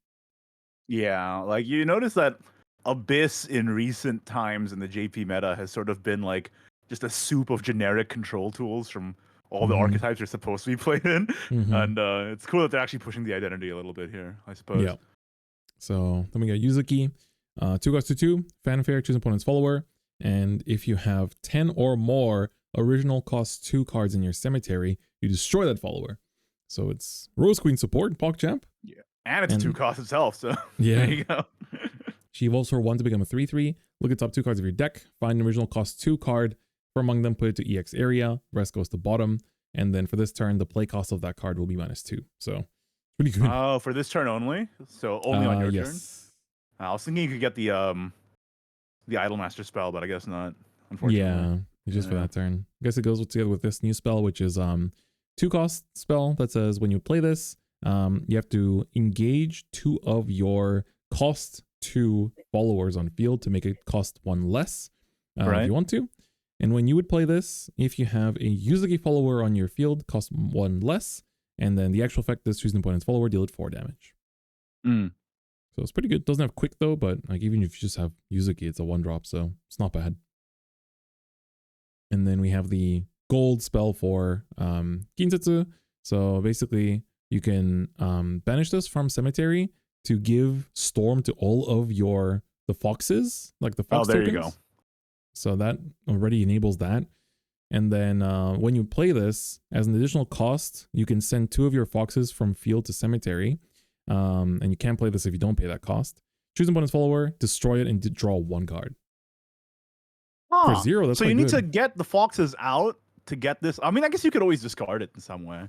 Yeah, like you notice that Abyss in recent times in the JP meta has sort of been like just a soup of generic control tools from all the archetypes you're supposed to be played in. And it's cool that they're actually pushing the identity a little bit here, I suppose. Yeah. So then we got Yuzuki, 2 cost 2/2, fanfare, choose opponent's follower. And if you have 10 or more original cost 2 cards in your cemetery, you destroy that follower. So it's Rose Queen support, PogChamp. Yeah. And it's 2 cost itself, so yeah. There you go. She evolves for 1 to become a 3/3. Look at top 2 cards of your deck, find an original cost 2 card. From among them, put it to EX area, rest goes to bottom. And then for this turn, the play cost of that card will be -2. So pretty good. Oh, for this turn only? So only on your turn? Yes. I was thinking you could get the Idolmaster spell, but I guess not, unfortunately. Yeah, just for that turn. I guess it goes together with this new spell, which is 2 cost spell that says when you play this, you have to engage 2 of your cost 2 followers on field to make it cost 1 less if you want to. And when you would play this, if you have a Yuzuki follower on your field, cost 1 less. And then the actual effect is choose an opponent's follower, deal it 4 damage. So it's pretty good. Doesn't have quick though, but like even if you just have Yuzuki, it's a 1-drop, so it's not bad. And then we have the gold spell for Ginsetsu. So basically you can banish this from cemetery to give storm to all of the foxes, like the fox there tokens. you go. So that already enables that. And then when you play this, as an additional cost, you can send 2 of your foxes from field to cemetery. And you can't play this if you don't pay that cost. Choose an opponent's follower, destroy it, and draw 1 card. For 0, that's so you need to get the foxes out to get this. I mean, I guess you could always discard it in some way.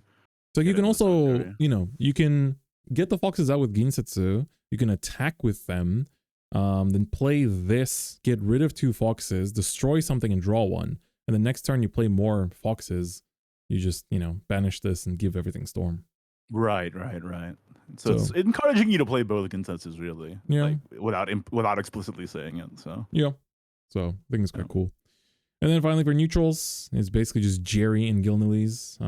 So you can also, you can get the foxes out with Ginsetsu. You can attack with them. Then play this, get rid of 2 foxes, destroy something and draw 1. And the next turn you play more foxes, you just, banish this and give everything storm. Right. So it's encouraging you to play both Ginsetsus, really. Yeah. Like, without explicitly saying it. So yeah. So I think it's quite cool. And then finally for neutrals, it's basically just Jerry and Gilnilly's,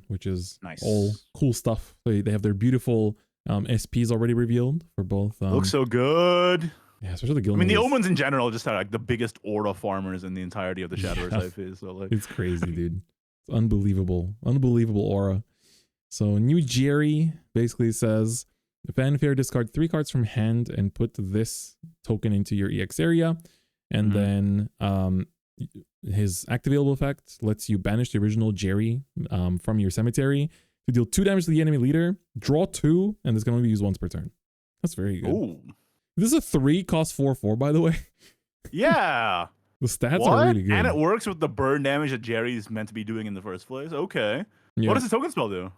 which is nice. All cool stuff. They have their beautiful SPs already revealed for both. Looks so good. Yeah, especially the Gilnilly's. I mean, the Omens in general just are like the biggest aura farmers in the entirety of the Shadowverse IP. So like, it's crazy, dude. It's unbelievable aura. So new Jerry basically says, fanfare, discard 3 cards from hand and put this token into your EX area. And then his activatable effect lets you banish the original Jerry from your cemetery to deal 2 damage to the enemy leader, draw 2, and this can only be used once per turn. That's very good. Ooh. This is a 3 cost 4/4, by the way. Yeah. The stats are really good. And it works with the burn damage that Jerry's meant to be doing in the first place. Okay. Yeah. What does the token spell do?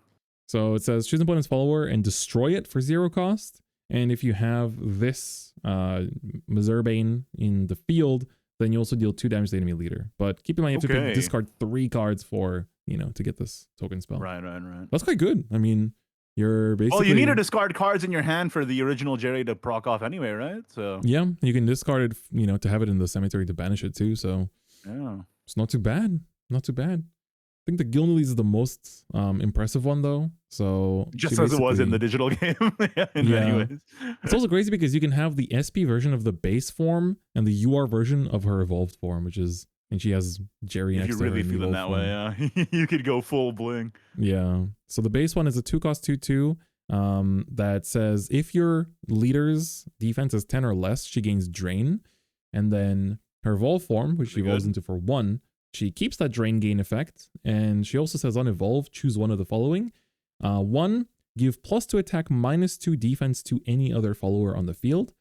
So it says choose an opponent's follower and destroy it for 0 cost. And if you have this Miserbane in the field, then you also deal 2 damage to the enemy leader. But keep in mind, you have to discard 3 cards for, to get this token spell. Right. That's quite good. I mean, you're basically... Well, you need to discard cards in your hand for the original Jerry to proc off anyway, right? So yeah, you can discard it, to have it in the cemetery to banish it too. So yeah, it's not too bad. Not too bad. I think the Gilnilly's is the most impressive one though. So just as it was in the digital game. Many ways. It's also crazy because you can have the SP version of the base form and the UR version of her evolved form, and she has Jerry next to her. If you're really feeling that way, yeah. You could go full bling. Yeah. So the base one is a 2 cost 2/2 that says if your leader's defense is 10 or less, she gains drain. And then her evolved form, which she evolves into for 1, she keeps that drain gain effect. And she also says on evolve, choose one of the following. 1, give +2 attack, -2 defense to any other follower on the field.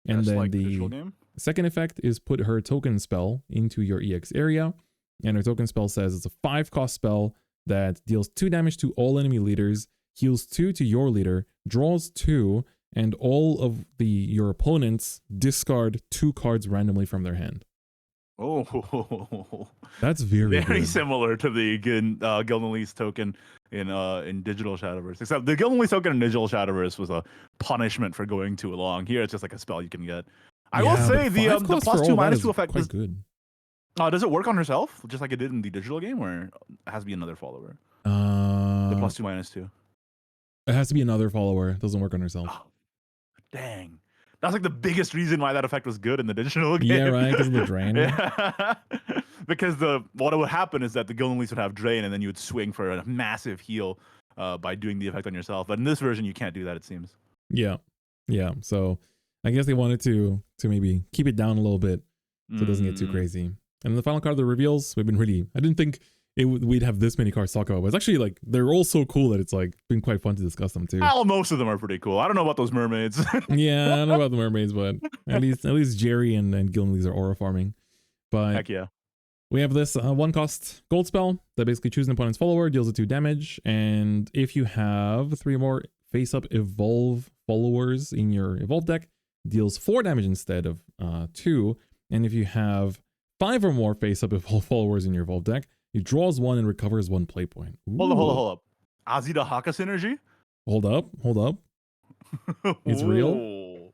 And that's then like the second effect is put her token spell into your EX area. And her token spell says it's a 5 cost spell that deals 2 damage to all enemy leaders, heals 2 to your leader, draws 2, and all of your opponents discard 2 cards randomly from their hand. Oh, that's very good. Similar to the Gilnilly's token in digital Shadowverse. Except the Gilnilly's token in digital Shadowverse was a punishment for going too long. Here it's just like a spell you can get. I will say the +2/-2 effect was good. Does it work on herself just like it did in the digital game, or it has to be another follower? The +2 -2. It has to be another follower. It doesn't work on herself. Oh, dang. That's like the biggest reason why that effect was good in the digital game. Yeah, right, because of the drain. Yeah. Because what would happen is that the Gillen would have drain, and then you would swing for a massive heal by doing the effect on yourself. But in this version, you can't do that, it seems. Yeah. Yeah. So I guess they wanted to maybe keep it down a little bit so it doesn't get too crazy. And the final card of the reveals, I didn't think we'd have this many cards to talk about, but it's actually like they're all so cool that it's like been quite fun to discuss them too. Well, most of them are pretty cool. I don't know about those mermaids. Yeah, I don't know about the mermaids, but at least Jerry and Gillenlees are aura farming. But heck yeah. We have this 1-cost gold spell that basically chooses an opponent's follower, deals it 2 damage, and if you have 3 or more face-up evolve followers in your evolve deck, deals 4 damage instead of 2. And if you have 5 or more face-up evolve followers in your evolve deck, it draws 1 and recovers 1 play point. Ooh. Hold up. Azida Haka synergy? Hold up. It's real.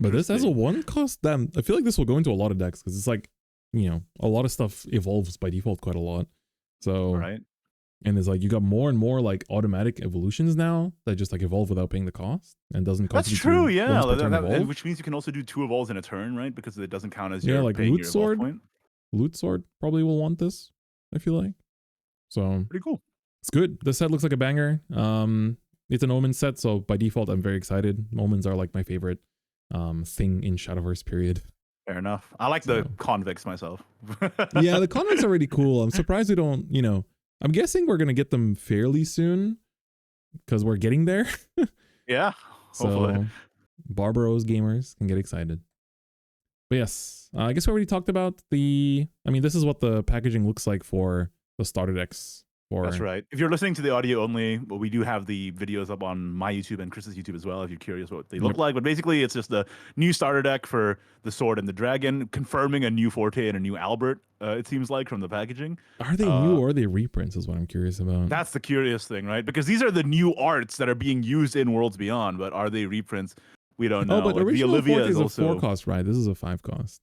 But this has a 1-cost. Damn, I feel like this will go into a lot of decks because it's like, a lot of stuff evolves by default quite a lot. So, right. And it's like you got more and more like automatic evolutions now that just like evolve without paying the cost and doesn't cost. That's true, yeah. Which means you can also do 2 evolves in a turn, right? Because it doesn't count as your like paying Loot your Sword. point. Loot Sword probably will want this, I feel like. So pretty cool. It's good. The set looks like a banger. It's an Omen set, so by default I'm very excited. Omens are like my favorite thing in Shadowverse, period. Fair enough. I like the convicts myself. Yeah, the convicts are really cool. I'm surprised we don't, I'm guessing we're going to get them fairly soon because we're getting there. Yeah, hopefully. So Barbaros gamers can get excited. But yes, I guess we already talked about this is what the packaging looks like for the starter decks. That's right. If you're listening to the audio only, well, we do have the videos up on my YouTube and Chris's YouTube as well, if you're curious what they look like. But basically, it's just the new starter deck for the Sword and the Dragon, confirming a new Forte and a new Albert, it seems like, from the packaging. Are they new or are they reprints is what I'm curious about. That's the curious thing, right? Because these are the new arts that are being used in Worlds Beyond, but are they reprints? We don't know. Oh, but original Olivia Forte is also a 4-cost, right? This is a 5-cost.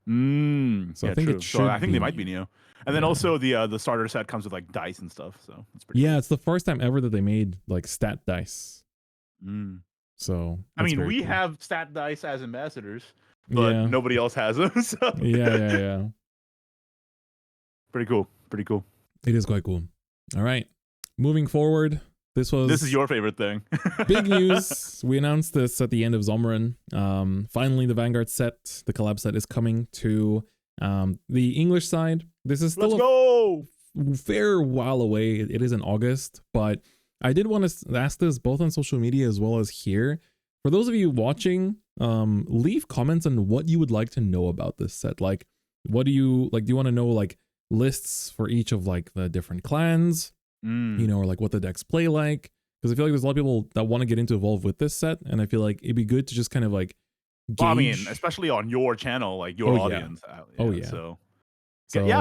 So I think it should. So I think they might be new. And then also the starter set comes with like dice and stuff, so it's pretty cool. It's the first time ever that they made like stat dice. So I mean, we have stat dice as ambassadors, but nobody else has them. So. Yeah. Pretty cool. It is quite cool. All right, moving forward. This is your favorite thing. Big news. We announced this at the end of Zomran. Finally, the Vanguard set, the collab set, is coming to the English side. This is still a fair while away. It is in August, but I did want to ask this both on social media as well as here. For those of you watching, leave comments on what you would like to know about this set. Like, what do you like? Do you want to know like lists for each of like the different clans? Or like what the decks play like? Because I feel like there's a lot of people that want to get into Evolve with this set, and I feel like it'd be good to just kind of like gauge. Well, I mean, especially on your channel, like your audience. So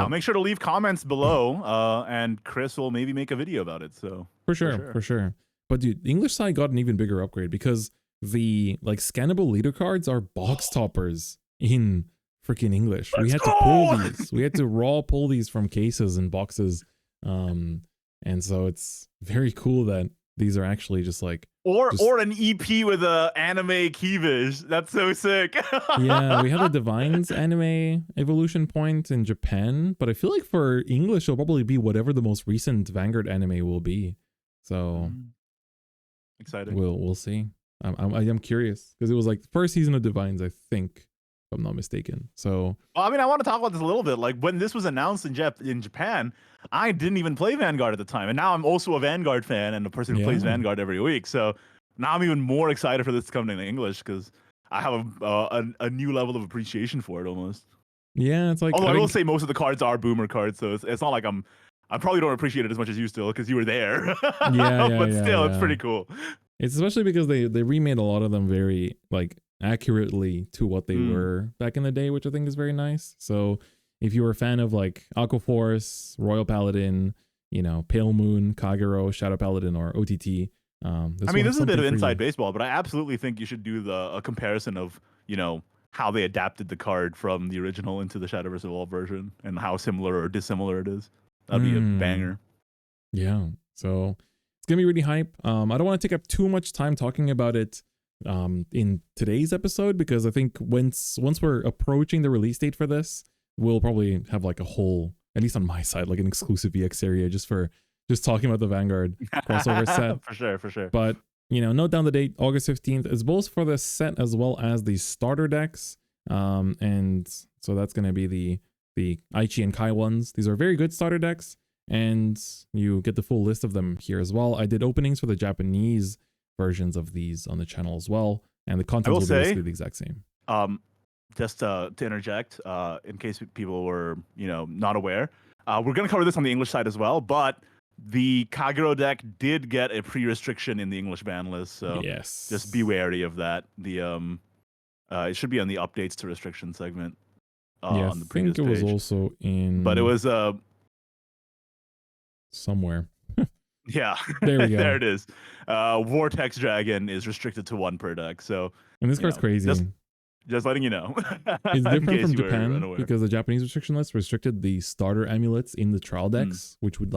make sure to leave comments below, and Chris will maybe make a video about it. So for sure. But dude, the English side got an even bigger upgrade because the like scannable leader cards are box toppers in freaking English. We had to pull these. We had to raw pull these from cases and boxes. And so it's very cool that these are actually just like or an EP with a anime cleavage. That's so sick. Yeah, we have a Divines anime evolution point in Japan, but I feel like for English it'll probably be whatever the most recent Vanguard anime will be. So excited. We'll see. I'm curious because it was like the first season of Divines, I think, if I'm not mistaken. So I mean, I want to talk about this a little bit. Like when this was announced in Japan, I didn't even play Vanguard at the time, and now I'm also a Vanguard fan and a person who plays Vanguard every week. So now I'm even more excited for this to come in English because I have a new level of appreciation for it almost. Yeah, it's like although I will say most of the cards are boomer cards, so it's not like I probably don't appreciate it as much as you still because you were there. But still, it's pretty cool. It's especially because they remade a lot of them very like accurately to what they were back in the day, which I think is very nice. So if you were a fan of like Aqua Force, Royal Paladin, Pale Moon, Kagero, Shadow Paladin, or OTT, this is a bit of inside baseball, but I absolutely think you should do a comparison of how they adapted the card from the original into the Shadowverse Evolved version and how similar or dissimilar it is. That'd be a banger. Yeah. So it's gonna be really hype. I don't want to take up too much time talking about it in today's episode, because I think once we're approaching the release date for this, we'll probably have like a whole, at least on my side, like an exclusive EX area just talking about the Vanguard crossover set. For sure. But note down the date, August 15th is both for the set as well as the starter decks. And so that's gonna be the Aichi and Kai ones. These are very good starter decks, and you get the full list of them here as well. I did openings for the Japanese versions of these on the channel as well, and the content will be basically the exact same. Just to interject, in case people were not aware, we're gonna cover this on the English side as well, but the Kagero deck did get a pre-restriction in the English ban list, so yes, just be wary of that. The it should be on the updates to restriction segment. Yeah, on the I think it was page. also in, but it was somewhere. Yeah, there we go. there it is. Vortex Dragon is restricted to 1 per deck, so and this card's crazy. Just letting you know. It's different from Japan because the Japanese restriction list restricted the starter amulets in the trial decks, which would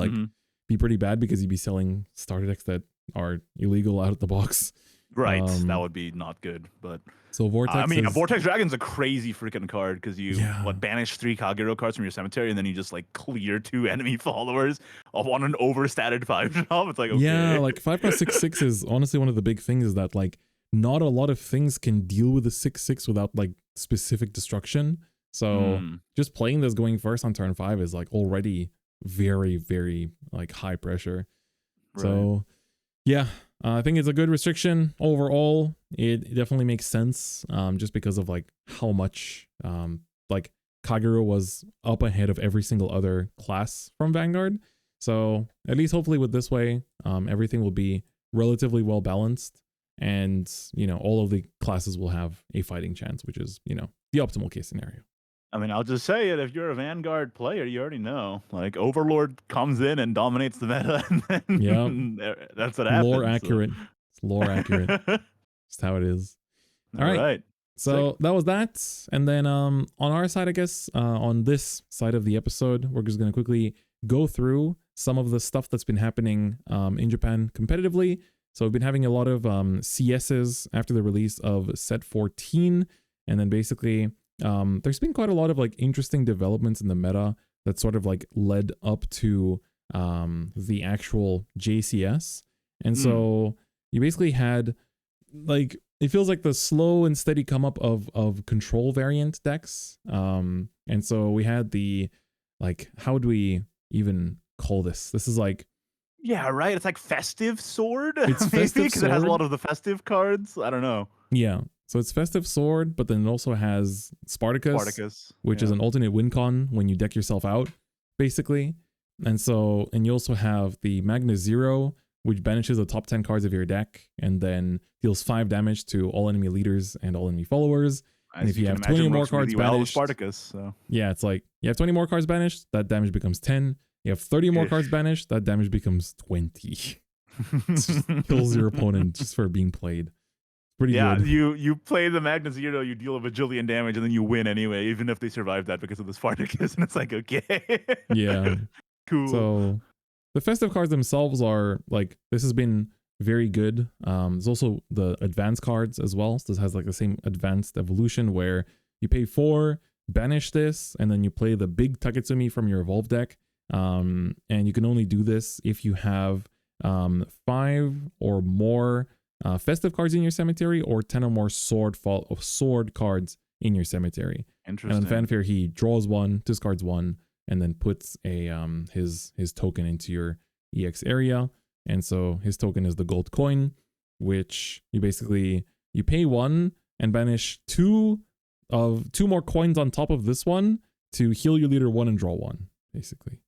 be pretty bad because you'd be selling starter decks that are illegal out of the box. Right, that would be not good. But so Vortex, Vortex Dragon's a crazy freaking card because you banish 3 Kagero cards from your cemetery, and then you just like clear 2 enemy followers on an overstated 5-drop. It's like, okay. Yeah, like 5+6/6 is honestly one of the big things, is that like not a lot of things can deal with the 6/6 without like specific destruction. So just playing this going first on turn 5 is like already very, very like high pressure. Right. So yeah, I think it's a good restriction overall. It definitely makes sense, just because of like how much like Kagero was up ahead of every single other class from Vanguard. So at least hopefully with this way, everything will be relatively well balanced, and all of the classes will have a fighting chance, which is the optimal case scenario. I mean, I'll just say it. If you're a Vanguard player, you already know. Like, Overlord comes in and dominates the meta, and then that's what happens. Lore accurate. So. It's lore accurate. Just how it is. All right. So sick. That was that. And then on our side, I guess, on this side of the episode, we're just going to quickly go through some of the stuff that's been happening in Japan competitively. So we've been having a lot of CSs after the release of set 14. And then basically... there's been quite a lot of like interesting developments in the meta that sort of like led up to the actual JCS. And so you basically had like, it feels like the slow and steady come up of control variant decks. And so we had the, like, how do we even call this? This is like, yeah, right. It's like Festive Sword. It's Festive because Sword. It has a lot of the festive cards. I don't know. Yeah. So it's Festive Sword, but then it also has Spartacus, which is an alternate win con when you deck yourself out, basically. And you also have the Magna Zero, which banishes the top 10 cards of your deck and then deals 5 damage to all enemy leaders and all enemy followers. And if you have 20 more cards banished, Spartacus, so. Yeah, it's like you have 20 more cards banished, that damage becomes 10. You have 30 more cards banished, that damage becomes 20. Kills your opponent just for being played. Pretty good. You play the Magna Zero, you deal a bajillion damage, and then you win anyway, even if they survive that because of the Spartacus. And it's like, okay. Yeah. Cool. So the festive cards themselves are like, this has been very good. There's also the advanced cards as well. So this has like the same advanced evolution where you pay 4, banish this, and then you play the big Taketsumi from your evolved deck. And you can only do this if you have 5 or more festive cards in your cemetery, or 10 or more sword cards in your cemetery. Interesting. And on Fanfare, he draws 1, discards 1, and then puts a his token into your EX area. And so his token is the gold coin, which you pay 1 and banish 2 more coins on top of this one to heal your leader 1 and draw 1, basically.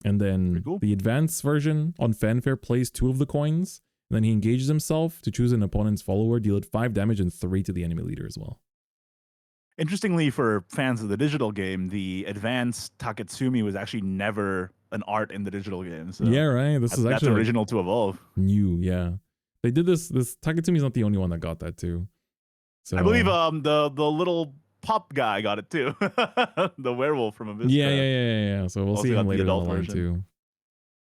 And then the advanced version on Fanfare plays 2 of the coins. And then he engages himself to choose an opponent's follower, deal it 5 damage and 3 to the enemy leader as well. Interestingly, for fans of the digital game, the advanced Taketsumi was actually never an art in the digital game. So yeah, right. That's original to Evolve. New, yeah. They did this. This Taketsumi is not the only one that got that too. So I believe the little pup guy got it too. The werewolf from Abyss. yeah. So we'll see him later down the line too.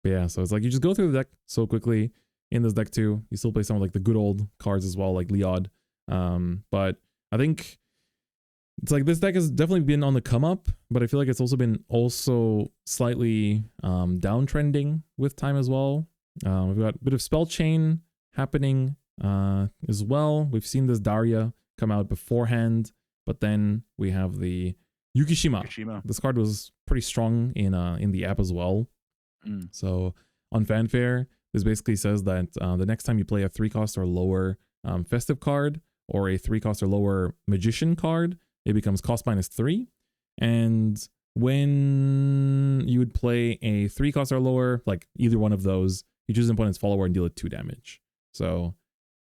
But yeah, so it's like you just go through the deck so quickly in this deck too. You still play some of like the good old cards as well, like Leod. But I think it's like this deck has definitely been on the come up, but I feel like it's also been slightly downtrending with time as well. We've got a bit of spell chain happening as well. We've seen this Daria come out beforehand, but then we have the Yukishima. This card was pretty strong in the app as well. So on Fanfare, this basically says that the next time you play a 3-cost or lower festive card or a 3-cost or lower magician card, it becomes cost -3. And when you would play a 3-cost or lower, like either one of those, you choose an opponent's follower and deal it 2 damage. So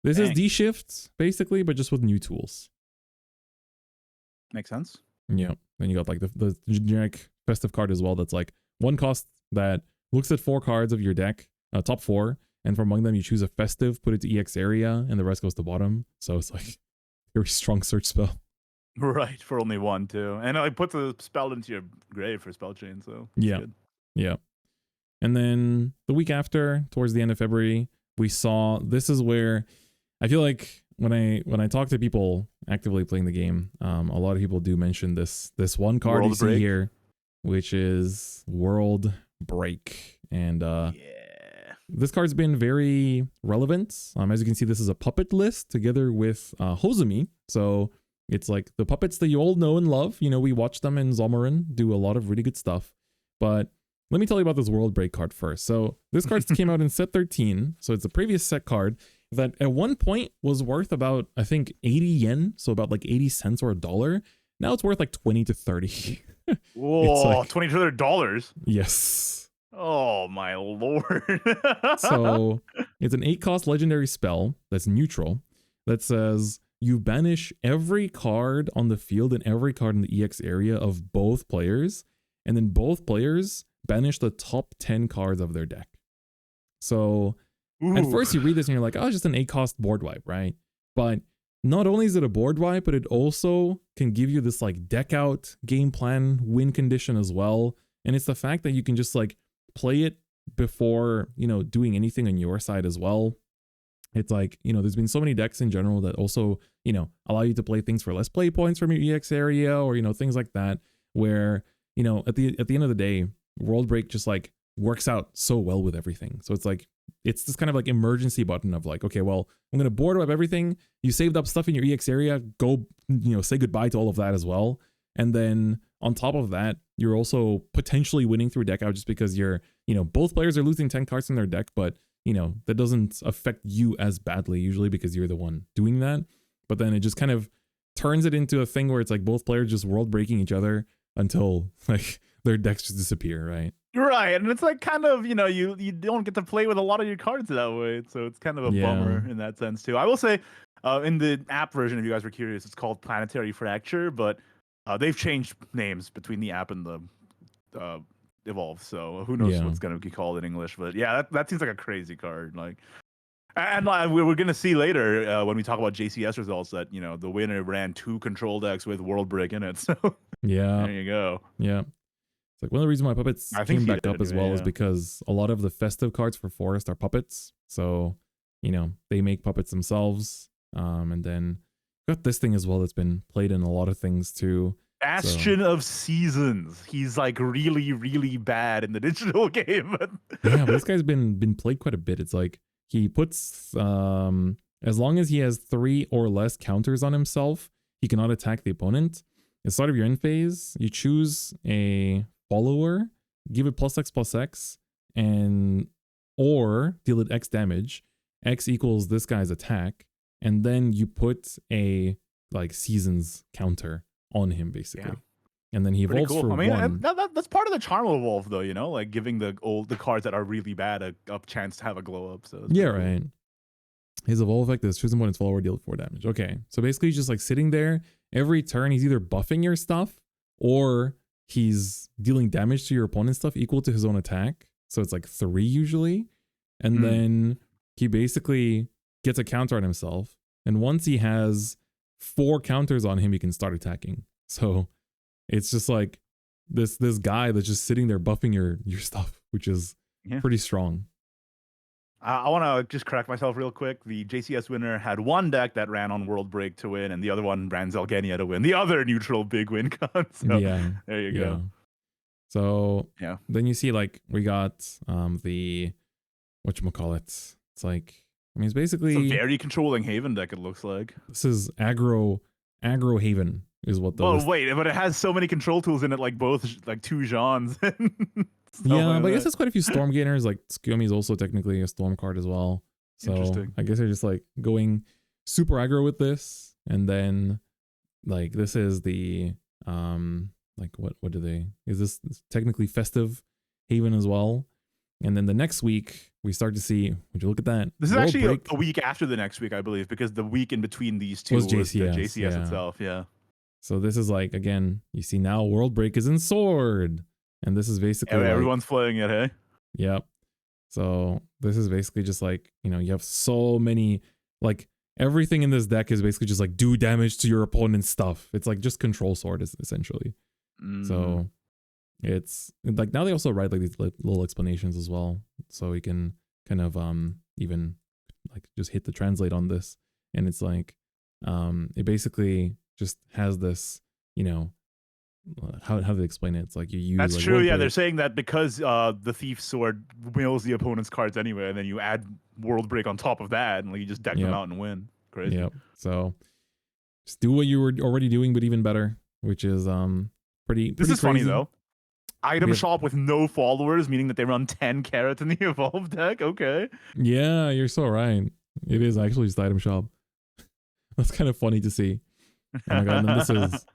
this is D-Shift, basically, but just with new tools. Makes sense. Yeah. Then you got like the generic festive card as well. That's like 1 cost that looks at 4 cards of your deck, top 4, and from among them you choose a festive, put it to EX area, and the rest goes to bottom. So it's like a very strong search spell. Right, for only 1 too. And I put the spell into your grave for spell chain, so yeah. good. Yeah. And then the week after, towards the end of February, we saw, this is where I feel like when I talk to people actively playing the game, a lot of people do mention this one card World you see here, which is World Break. And this card's been very relevant. As you can see, this is a puppet list together with Hozumi. So it's like the puppets that you all know and love. You know, we watch them in Zomarin do a lot of really good stuff. But let me tell you about this World Break card first. So this card came out in set 13. So it's a previous set card that at one point was worth about, I think, 80 yen. So about like 80 cents or $1. Now it's worth like 20 to 30. Whoa, like, $20 to $30? Yes. Oh my lord. So it's an 8-cost legendary spell that's neutral that says you banish every card on the field and every card in the EX area of both players, and then both players banish the top 10 cards of their deck. So at first you read this and you're like, oh, it's just an 8-cost board wipe, right? But not only is it a board wipe, but it also can give you this like deck out game plan win condition as well. And it's the fact that you can just like play it before, you know, doing anything on your side as well. It's like, you know, there's been so many decks in general that also, you know, allow you to play things for less play points from your EX area or, you know, things like that, where, you know, at the end of the day, World Break just like works out so well with everything. So it's like, it's this kind of like emergency button of like, okay, well, I'm going to board wipe everything. You saved up stuff in your EX area, go, you know, say goodbye to all of that as well. And then on top of that, you're also potentially winning through deck out just because you're, you know, both players are losing 10 cards in their deck, but you know, that doesn't affect you as badly usually because you're the one doing that. But then it just kind of turns it into a thing where it's like both players just world breaking each other until like their decks just disappear, right? Right, and it's like kind of, you know, you don't get to play with a lot of your cards that way, so it's kind of a bummer in that sense too. I will say, in the app version, if you guys were curious, it's called Planetary Fracture, but they've changed names between the app and the Evolve, so who knows what's going to be called in English. But yeah, that seems like a crazy card. Like, and we're going to see later when we talk about JCS results that, you know, the winner ran 2 control decks with World Break in it. So there you go. Yeah. It's like one of the reasons why puppets came back up as well is because a lot of the festive cards for Forest are puppets. So, you know, they make puppets themselves. And then got this thing as well that's been played in a lot of things too. Bastion of Seasons. He's like really, really bad in the digital game. Yeah, but this guy's been played quite a bit. It's like he puts as long as he has 3 or less counters on himself, he cannot attack the opponent. At the start of your end phase, you choose a follower, give it +X/+X, and or deal it X damage. X equals this guy's attack, and then you put a like Seasons counter on him basically, and then he evolves for 1. That's part of the charm of Evolve, though, you know, like giving the cards that are really bad a chance to have a glow up. So right. His evolve effect is choose an opponent's follower, deal 4 damage. Okay, so basically he's just like sitting there every turn. He's either buffing your stuff or he's dealing damage to your opponent's stuff equal to his own attack. So it's like 3 usually, and then he basically gets a counter on himself. And once he has 4 counters on him, you can start attacking. So it's just like this guy that's just sitting there buffing your stuff, which is pretty strong. I want to just correct myself real quick. The JCS winner had one deck that ran on World Break to win, and the other one ran Zelgenia to win. The other neutral big win con. So there you go. So then you see like we got the whatchamacallit. It's like, I mean, it's basically it's a very controlling Haven deck, it looks like. This is aggro Haven is what the wait, but it has so many control tools in it, like both like 2 Jeans. Yeah, but I guess there's quite a few Storm Gainers. Like Tsukuyomi is also technically a Storm card as well. So I guess they're just like going super aggro with this. And then like this is the like what do they, is this technically Festive Haven as well? And then the next week we start to see, would you look at that? This is actually a week after the next week, I believe, because the week in between these two was JCS itself. Yeah. So this is like, again, you see now World Break is in Sword. And this is basically everyone's playing it, hey? Yep. So this is basically just like, you know, you have so many, like everything in this deck is basically just like do damage to your opponent's stuff. It's like just control sword is essentially. So it's like now they also write like these little explanations as well. So you can kind of even like just hit the translate on this. And it's like it basically just has this, you know, how do they explain it? It's like you use. That's like true. Yeah, they're saying that because the Thief's Sword mills the opponent's cards anyway, and then you add World Break on top of that, and like, you just deck them out and win. Crazy. Yep. So just do what you were already doing, but even better, which is pretty. This is crazy. funny though. Item shop with no followers, meaning that they run 10 carrots in the evolved deck. Okay. Yeah, you're so right. It is actually just item shop. That's kind of funny to see. Oh my god! And then this is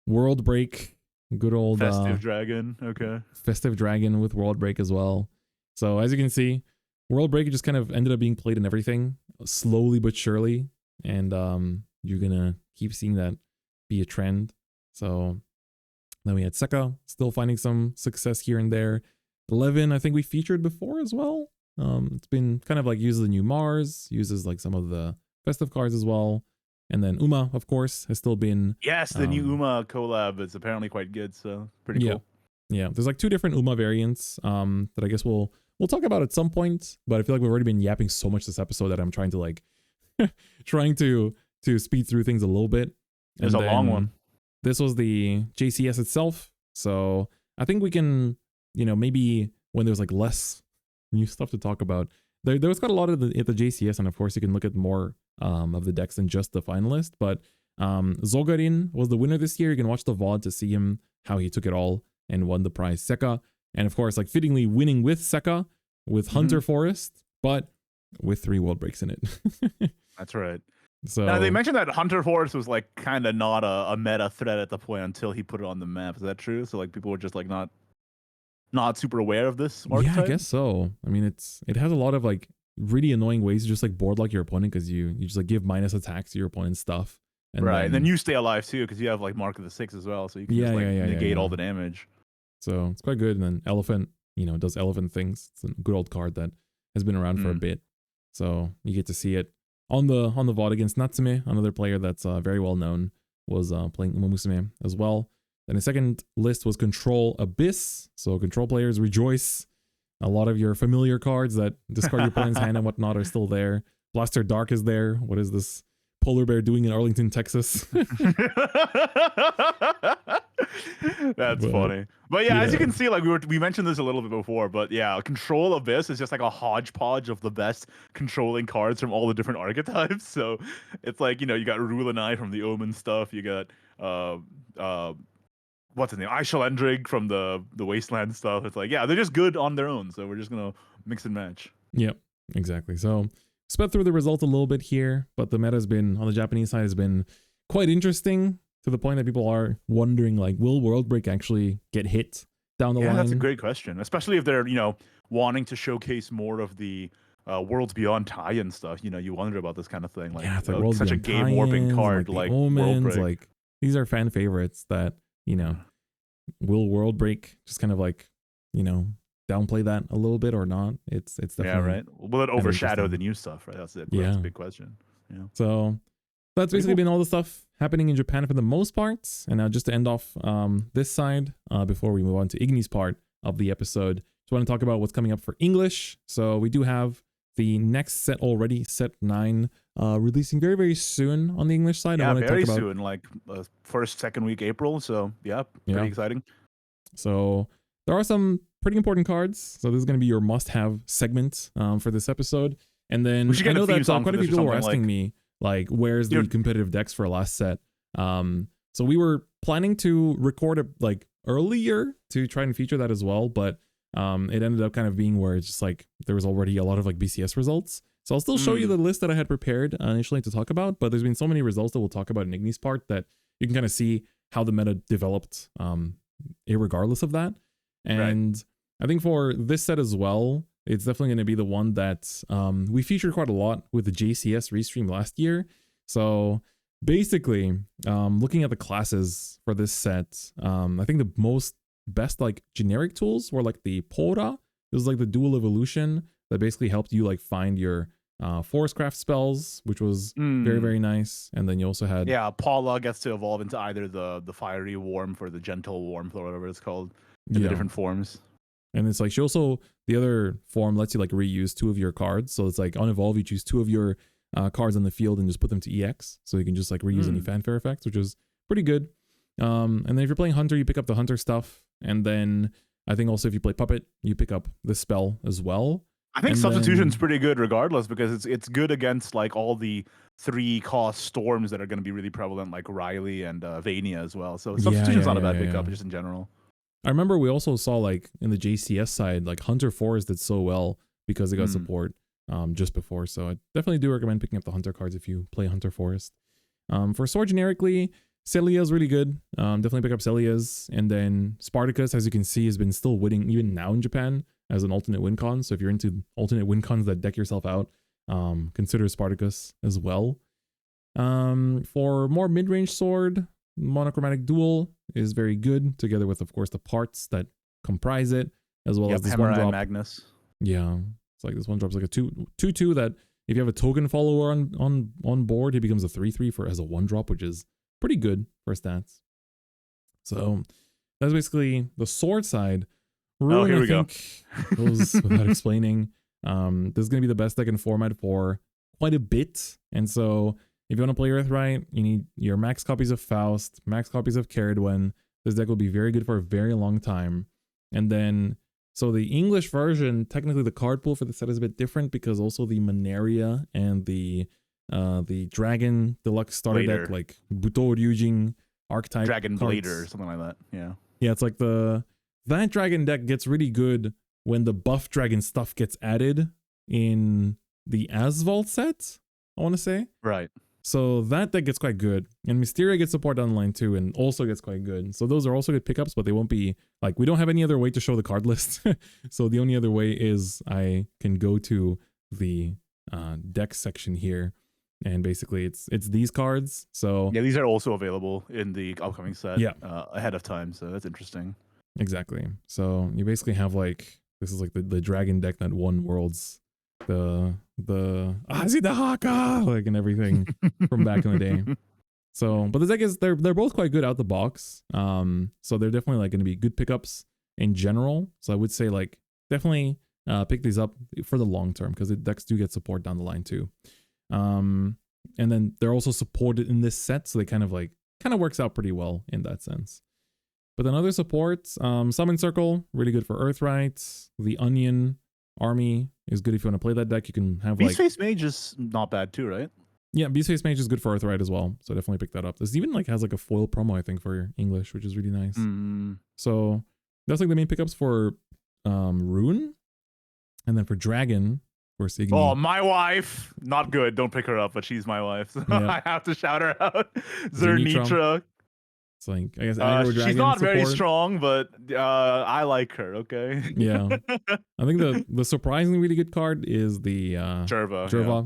World Break, good old Festive Dragon. Okay. Festive Dragon with World Break as well. So as you can see, World Break just kind of ended up being played in everything, slowly but surely, and you're gonna keep seeing that be a trend. So then we had Sekka still finding some success here and there. 11, I think we featured before as well. It's been kind of like uses the new Mars, uses like some of the festive cards as well. And then Uma, of course, has still been... Yes, the new Uma collab is apparently quite good, so pretty cool. Yeah, there's like 2 different Uma variants that I guess we'll talk about at some point, but I feel like we've already been yapping so much this episode that I'm trying to like... trying to speed through things a little bit. There's a long one. This was the JCS itself, so I think we can, you know, maybe when there's like less new stuff to talk about, there was quite a lot of at the JCS, and of course you can look at more of the decks than just the finalist, but Zogarin was the winner this year. You can watch the VOD to see him, how he took it all and won the prize. Sekka, and of course, like fittingly winning with Sekka, with Hunter Forest, but with 3 World Breaks in it. That's right. So now, they mentioned that Hunter Forest was like kind of not a meta threat at the point until he put it on the map. Is that true? So like people were just like not super aware of this archetype? Yeah, I guess so. I mean, it has a lot of like really annoying ways to just like board lock your opponent, because you just like give minus attacks to your opponent's stuff. And and then you stay alive too, because you have like Mark of the Six as well, so you can just negate all the damage. So it's quite good. And then Elephant, you know, does elephant things. It's a good old card that has been around for a bit. So you get to see it on the VOD against Natsume, another player that's very well known, was playing Uma Musume as well. Then the second list was Control Abyss. So control players rejoice. A lot of your familiar cards that discard your opponent's hand and whatnot are still there. Blaster Dark is there. What is this polar bear doing in Arlington, Texas? That's funny. But yeah, as you can see, like we mentioned this a little bit before, but yeah, Control Abyss is just like a hodgepodge of the best controlling cards from all the different archetypes. So it's like, you know, you got Rule and I from the Omen stuff, you got what's his name? Aishalendrig from the Wasteland stuff. It's like, yeah, they're just good on their own, so we're just gonna mix and match. Yep, exactly. So sped through the result a little bit here, but the meta has been, on the Japanese side, has been quite interesting, to the point that people are wondering, like, will World Break actually get hit down the line? That's a great question, especially if they're, you know, wanting to showcase more of the Worlds Beyond tie-in stuff. You know, you wonder about this kind of thing. Like, yeah, it's like such a game warping card, like Omens, World Break. like these are fan favorites that, you know, will World Break just kind of like, you know, downplay that a little bit or not? It's definitely, yeah, right. Will it overshadow the new stuff? Right, that's it. Yeah, that's a big question. Yeah. So that's basically been all the stuff happening in Japan for the most part. And now just to end off this side, before we move on to Igni's part of the episode, just want to talk about what's coming up for English. So we do have the next set already, set 9, releasing very, very soon on the English side. Yeah, I want to very talk about, soon, like first, second week April. So yeah, pretty exciting. So there are some pretty important cards. So this is going to be your must-have segment for this episode. And then I know that quite a few people were asking me, like, where's the competitive decks for last set? So we were planning to record it like earlier to try and feature that as well, but it ended up kind of being where it's just like there was already a lot of like BCS results. So I'll still show you the list that I had prepared initially to talk about, but there's been so many results that we'll talk about in Igni's part that you can kind of see how the meta developed irregardless of that. And I think for this set as well, it's definitely going to be the one that we featured quite a lot with the JCS restream last year. So basically, looking at the classes for this set, I think the best like generic tools were like the Pora. This is like the dual evolution that basically helped you like find your forestcraft spells, which was very, very nice. And then you also had Paula gets to evolve into either the fiery warmth or the gentle warmth or whatever it's called in the different forms. And it's like she also, the other form lets you like reuse 2 of your cards. So it's like on evolve, you choose 2 of your cards on the field and just put them to EX. So you can just like reuse any fanfare effects, which is pretty good. And then if you're playing Hunter, you pick up the Hunter stuff. And then I think also if you play Puppet, you pick up the spell as well. I think substitution's pretty good regardless, because it's good against like all the 3-cost storms that are going to be really prevalent, like Riley and Vania as well. So substitution's not a bad pickup just in general. I remember we also saw like in the JCS side, like Hunter Forest did so well because they got support just before. So I definitely do recommend picking up the Hunter cards if you play Hunter Forest. For sword generically, Celia is really good. Definitely pick up Celia's. And then Spartacus, as you can see, has been still winning even now in Japan as an alternate win con. So if you're into alternate win cons that deck yourself out, consider Spartacus as well. For more mid-range sword, Monochromatic Duel is very good, together with, of course, the parts that comprise it, as well as this one drop. Magnus. Yeah, it's like this one drop's like a 2/2 that if you have a token follower on board, he becomes a 3/3 as a 1-drop, which is pretty good for stats. So that's basically the sword side. Rune, I think, goes without explaining. This is going to be the best deck in format for quite a bit. And so if you want to play Earthright, you need your max copies of Faust, max copies of Caradwen. This deck will be very good for a very long time. And then, so the English version, technically the card pool for the set is a bit different because also the Manaria and the Dragon Deluxe starter deck, like Buto Ryujin archetype Dragon cards. Blader or something like that. Yeah, it's like that dragon deck gets really good when the buff dragon stuff gets added in the Asvault set, I want to say. Right. So that deck gets quite good. And Mysteria gets support down the line too and also gets quite good. So those are also good pickups, but they won't be, like, we don't have any other way to show the card list. So the only other way is I can go to the deck section here. And basically it's these cards. So yeah, these are also available in the upcoming set ahead of time. So that's interesting. Exactly. So you basically have like, this is like the dragon deck that won Worlds, the Azidahaka, like, and everything from back in the day. So, but the deck is, they're both quite good out the box. So they're definitely like going to be good pickups in general. So I would say like definitely pick these up for the long term because the decks do get support down the line too. And then they're also supported in this set, so they kind of works out pretty well in that sense. But then other supports, Summon Circle, really good for Earthright. The Onion Army is good if you want to play that deck. You can have Beastface Mage is not bad too, right? Yeah, Beastface Mage is good for Earthright as well, so definitely pick that up. This even like has like a foil promo, I think, for English, which is really nice. So that's like the main pickups for Rune, and then for Dragon. Igni. Oh, my wife, not good. Don't pick her up, but she's my wife, so I have to shout her out. Zernitra. It's like, I guess she's not very strong, but I like her. Okay. Yeah, I think the surprisingly really good card is the Jerva. Yeah.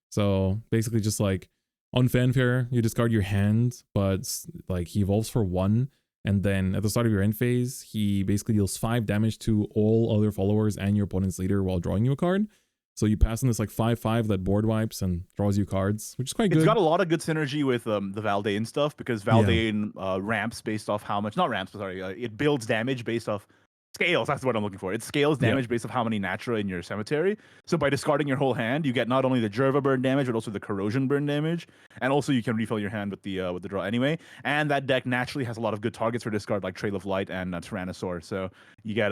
So basically, just like on Fanfare, you discard your hand, but like he evolves for 1, and then at the start of your end phase, he basically deals 5 damage to all other followers and your opponent's leader while drawing you a card. So you pass in this like 5/5 that board wipes and draws you cards, which is quite good. It's got a lot of good synergy with the Valdane stuff, because Valdane ramps based off how much, not ramps, but sorry, it builds damage based off scales. That's what I'm looking for. It scales damage based off how many Natura in your cemetery. So by discarding your whole hand, you get not only the Jerva burn damage, but also the corrosion burn damage, and also you can refill your hand with the draw anyway. And that deck naturally has a lot of good targets for discard, like Trail of Light and Tyrannosaur. So you get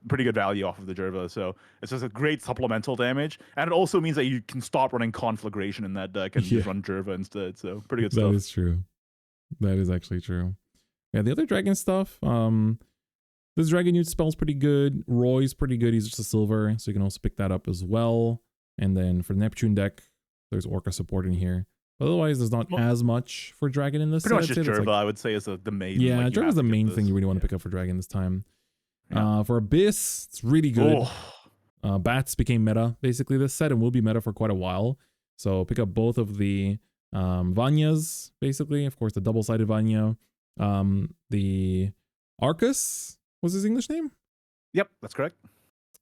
pretty good value off of the Jerva. So it's just a great supplemental damage, and it also means that you can stop running Conflagration in that deck and just run Jerva instead. So pretty good stuff. That is true. That is actually true. Yeah, the other dragon stuff, this Dragon Youth spell's pretty good. Roy's pretty good. He's just a silver, so you can also pick that up as well. And then for the Neptune deck, there's Orca support in here. But otherwise, there's not as much for Dragon in this set. Pretty much just Jerva, like, I would say, is the main. Yeah, like, Jerva's the main thing you really want to pick up for Dragon this time. For Abyss, it's really good. Bats became meta basically this set and will be meta for quite a while. So pick up both of the Vanyas, basically. Of course, the double-sided Vanya. The Arcus was his English name? Yep, that's correct.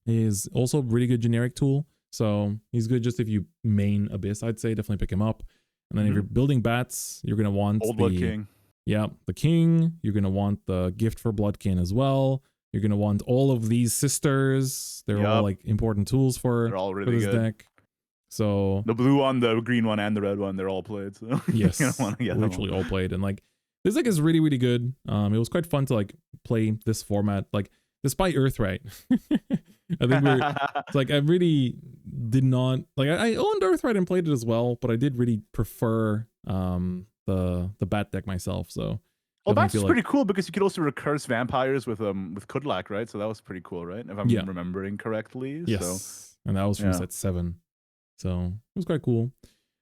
Is also a really good generic tool. So he's good just if you main Abyss, I'd say. Definitely pick him up. And then if you're building bats, you're going to want Old Blood King. Yeah, the King. You're going to want the Gift for Bloodkin as well. You're going to want all of these sisters. They're all like important tools for this deck. So the blue one, the green one, and the red one, they're all played. So yes, literally all played. And like this deck is really, really good. It was quite fun to like play this format. Like despite Earthright, I think it's like I really did not like. I owned Earthright and played it as well, but I did really prefer the bat deck myself. So. Well, that's pretty cool because you could also recurse vampires with Kudlak, right? So that was pretty cool, right? If I'm remembering correctly. Yes. So, and that was from set 7. So it was quite cool.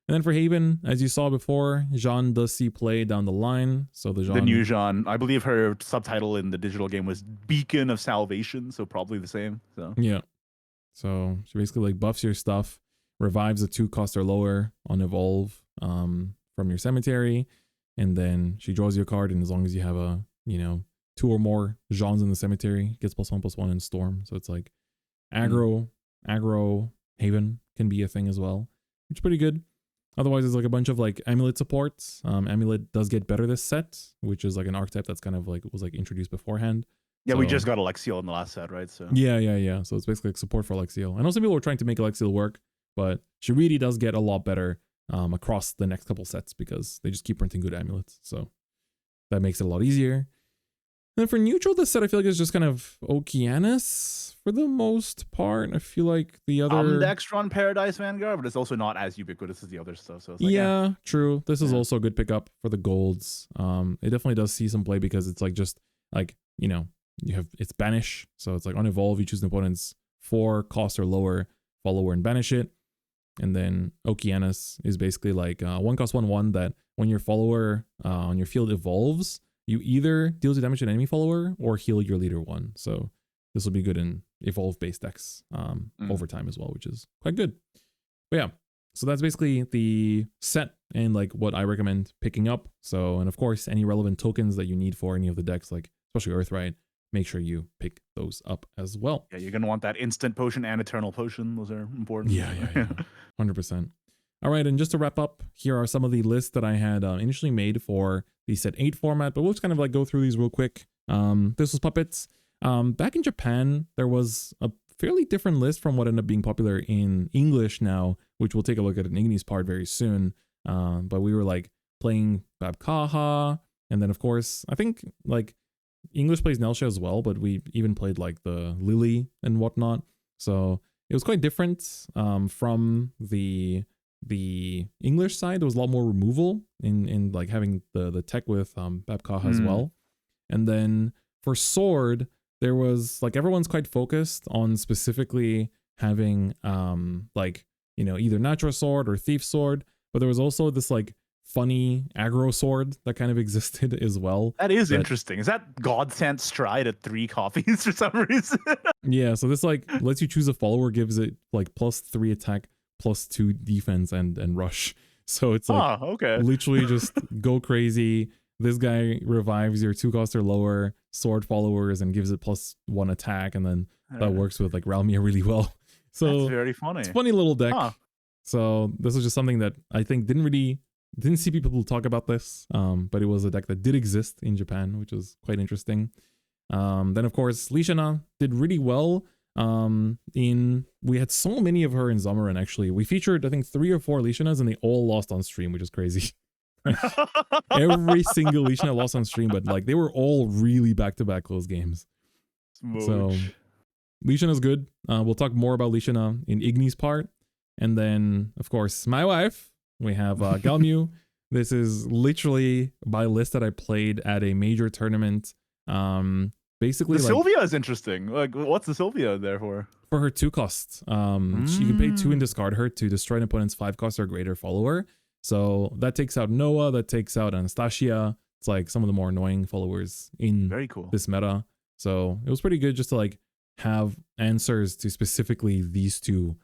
And then for Haven, as you saw before, Jean does see play down the line. So the new Jean, I believe her subtitle in the digital game was Beacon of Salvation, so probably the same. So yeah. So she basically like buffs your stuff, revives a 2 cost or lower on Evolve from your cemetery. And then she draws you a card, and as long as you have a, 2 or more Jeans in the cemetery, gets +1/+1 in Storm. So it's like aggro Haven can be a thing as well, which is pretty good. Otherwise, there's like a bunch of like Amulet supports. Amulet does get better this set, which is like an archetype that's kind of like was like introduced beforehand. Yeah, so, we just got Alexiel in the last set, right? So yeah. So it's basically like support for Alexiel. I know some people were trying to make Alexiel work, but she really does get a lot better across the next couple sets because they just keep printing good amulets. So that makes it a lot easier. And then for neutral, this set I feel like is just kind of Okeanis for the most part. I feel like the other Dextron Paradise Vanguard, but it's also not as ubiquitous as the other stuff. So it's like, true. This is also a good pickup for the golds. It definitely does see some play because it's like just like you have it's banish, so it's like on Evolve you choose an opponent's 4 cost or lower follower and banish it. And then Okeanis is basically like 1 cost 1/1 that when your follower on your field evolves, you either deal 2 damage to an enemy follower or heal your leader 1. So this will be good in evolve based decks over time as well, which is quite good. But yeah, so that's basically the set and like what I recommend picking up. So, and of course, any relevant tokens that you need for any of the decks, like especially Earthright, make sure you pick those up as well. Yeah, you're going to want that instant potion and eternal potion. Those are important. Yeah. 100%. All right, and just to wrap up, here are some of the lists that I had initially made for the set 8 format, but we'll just kind of like go through these real quick. This was Puppets. Back in Japan, there was a fairly different list from what ended up being popular in English now, which we'll take a look at in Igni's part very soon. But we were like playing Babkaha, and then of course, I think like English plays Nelsha as well, but we even played like the Lily and whatnot. So it was quite different from the English side. There was a lot more removal in like having the tech with Babkaha as well. And then for Sword, there was like everyone's quite focused on specifically having like either Natural Sword or Thief Sword, but there was also this like funny aggro sword that kind of existed as well. That is interesting. Is that Godsent Stride at 3 copies for some reason? Yeah, so this like lets you choose a follower, gives it like +3 attack, +2 defense and rush. So it's like literally just go crazy. This guy revives your 2 cost or lower sword followers and gives it +1 attack, and then that works with like Ralmir really well. So very funny. it's a funny little deck. Huh. So this was just something that I think didn't see people talk about this, but it was a deck that did exist in Japan, which was quite interesting. Then of course Lishana did really well. We had so many of her in Zamorin. Actually, we featured I think 3 or 4 Lishanas, and they all lost on stream, which is crazy. Every single Lishana lost on stream, but like they were all really back-to-back close games. Smooch. So Lishana's good. We'll talk more about Lishana in Igni's part. And then, of course, my wife. We have Galmu. This is literally my list that I played at a major tournament. Basically, the like, Sylvia is interesting. Like, what's the Sylvia there for? For her 2 costs. You can pay 2 and discard her to destroy an opponent's 5 cost or greater follower. So that takes out Noah. That takes out Anastasia. It's like some of the more annoying followers in Very cool. this meta. So it was pretty good just to like have answers to specifically these 2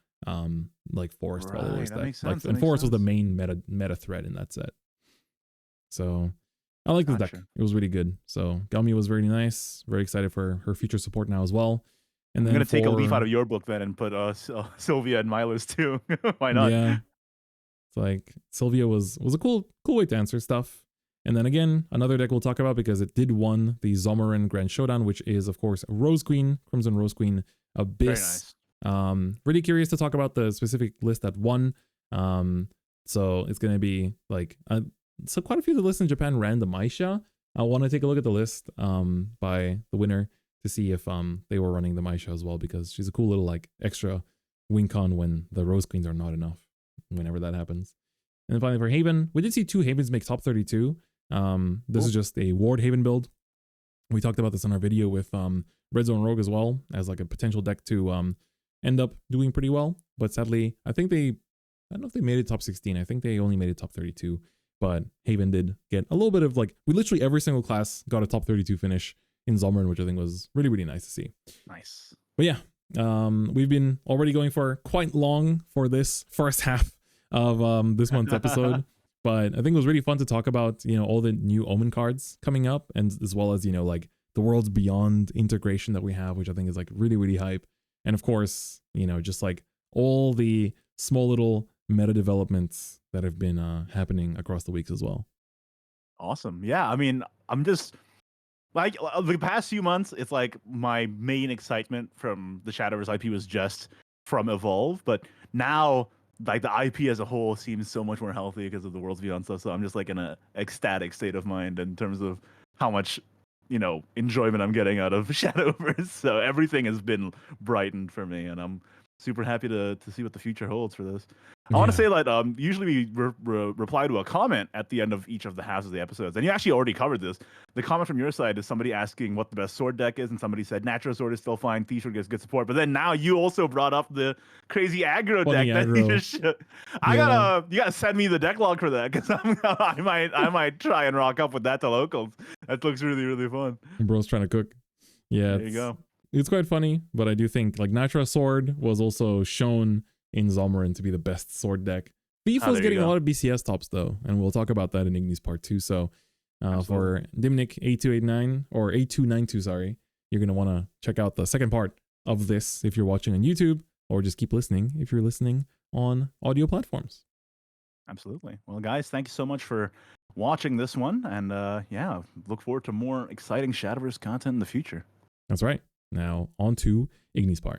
like Forest followers. That makes like sense. and Forest was the main meta threat in that set. So I like this deck. It was really good. So Galmi was very nice. Very excited for her future support now as well. And then I'm gonna take a leaf out of your book then and put Sylvia in my list too. Why not? Yeah. It's like Sylvia was a cool way to answer stuff. And then again, another deck we'll talk about because it did won the Zomarin Grand Showdown, which is of course Rose Queen, Crimson Rose Queen, Abyss. Very nice. Really curious to talk about the specific list that won. So it's gonna be like so quite a few of the lists in Japan ran the Maisha. I want to take a look at the list by the winner to see if they were running the Maisha as well, because she's a cool little like extra win con when the Rose Queens are not enough, whenever that happens. And then finally for Haven, we did see 2 Havens make top 32. This is just a Ward Haven build. We talked about this in our video with Red Zone Rogue as well as like a potential deck to end up doing pretty well. But sadly, I don't know if they made it top 16. I think they only made it top 32. But Haven did get a little bit of like, we literally every single class got a top 32 finish in Zomarin, which I think was really, really nice to see. Nice. But yeah, we've been already going for quite long for this first half of this month's episode. But I think it was really fun to talk about, all the new Omen cards coming up, and as well as, like the Worlds Beyond integration that we have, which I think is like really, really hype. And of course, just like all the small little meta developments that have been happening across the weeks as well. Awesome. Yeah, I mean, I'm just like the past few months, it's like my main excitement from the Shadowverse IP was just from Evolve, but now like the IP as a whole seems so much more healthy because of the Worlds Beyond stuff. So I'm just like in a ecstatic state of mind in terms of how much enjoyment I'm getting out of Shadowverse. So everything has been brightened for me, and I'm super happy to see what the future holds for this. I want to say that usually we reply to a comment at the end of each of the halves of the episodes, and you actually already covered this. The comment from your side is somebody asking what the best sword deck is, and somebody said Natural Sword is still fine, Thief Sword gets good support, but then now you also brought up the crazy aggro deck that you just you gotta send me the deck log for that, because I might try and rock up with that to locals. That looks really, really fun. Bro's trying to cook. Yeah, there you go. It's quite funny, but I do think like Nitra Sword was also shown in Zomarin to be the best sword deck. Thief was getting a lot of BCS tops though, and we'll talk about that in Igni's part 2. So for Dimnik 8289 or 8292, sorry, you're gonna want to check out the second part of this if you're watching on YouTube, or just keep listening if you're listening on audio platforms. Absolutely. Well, guys, thank you so much for watching this one, and look forward to more exciting Shadowverse content in the future. That's right. Now on to Igni's part.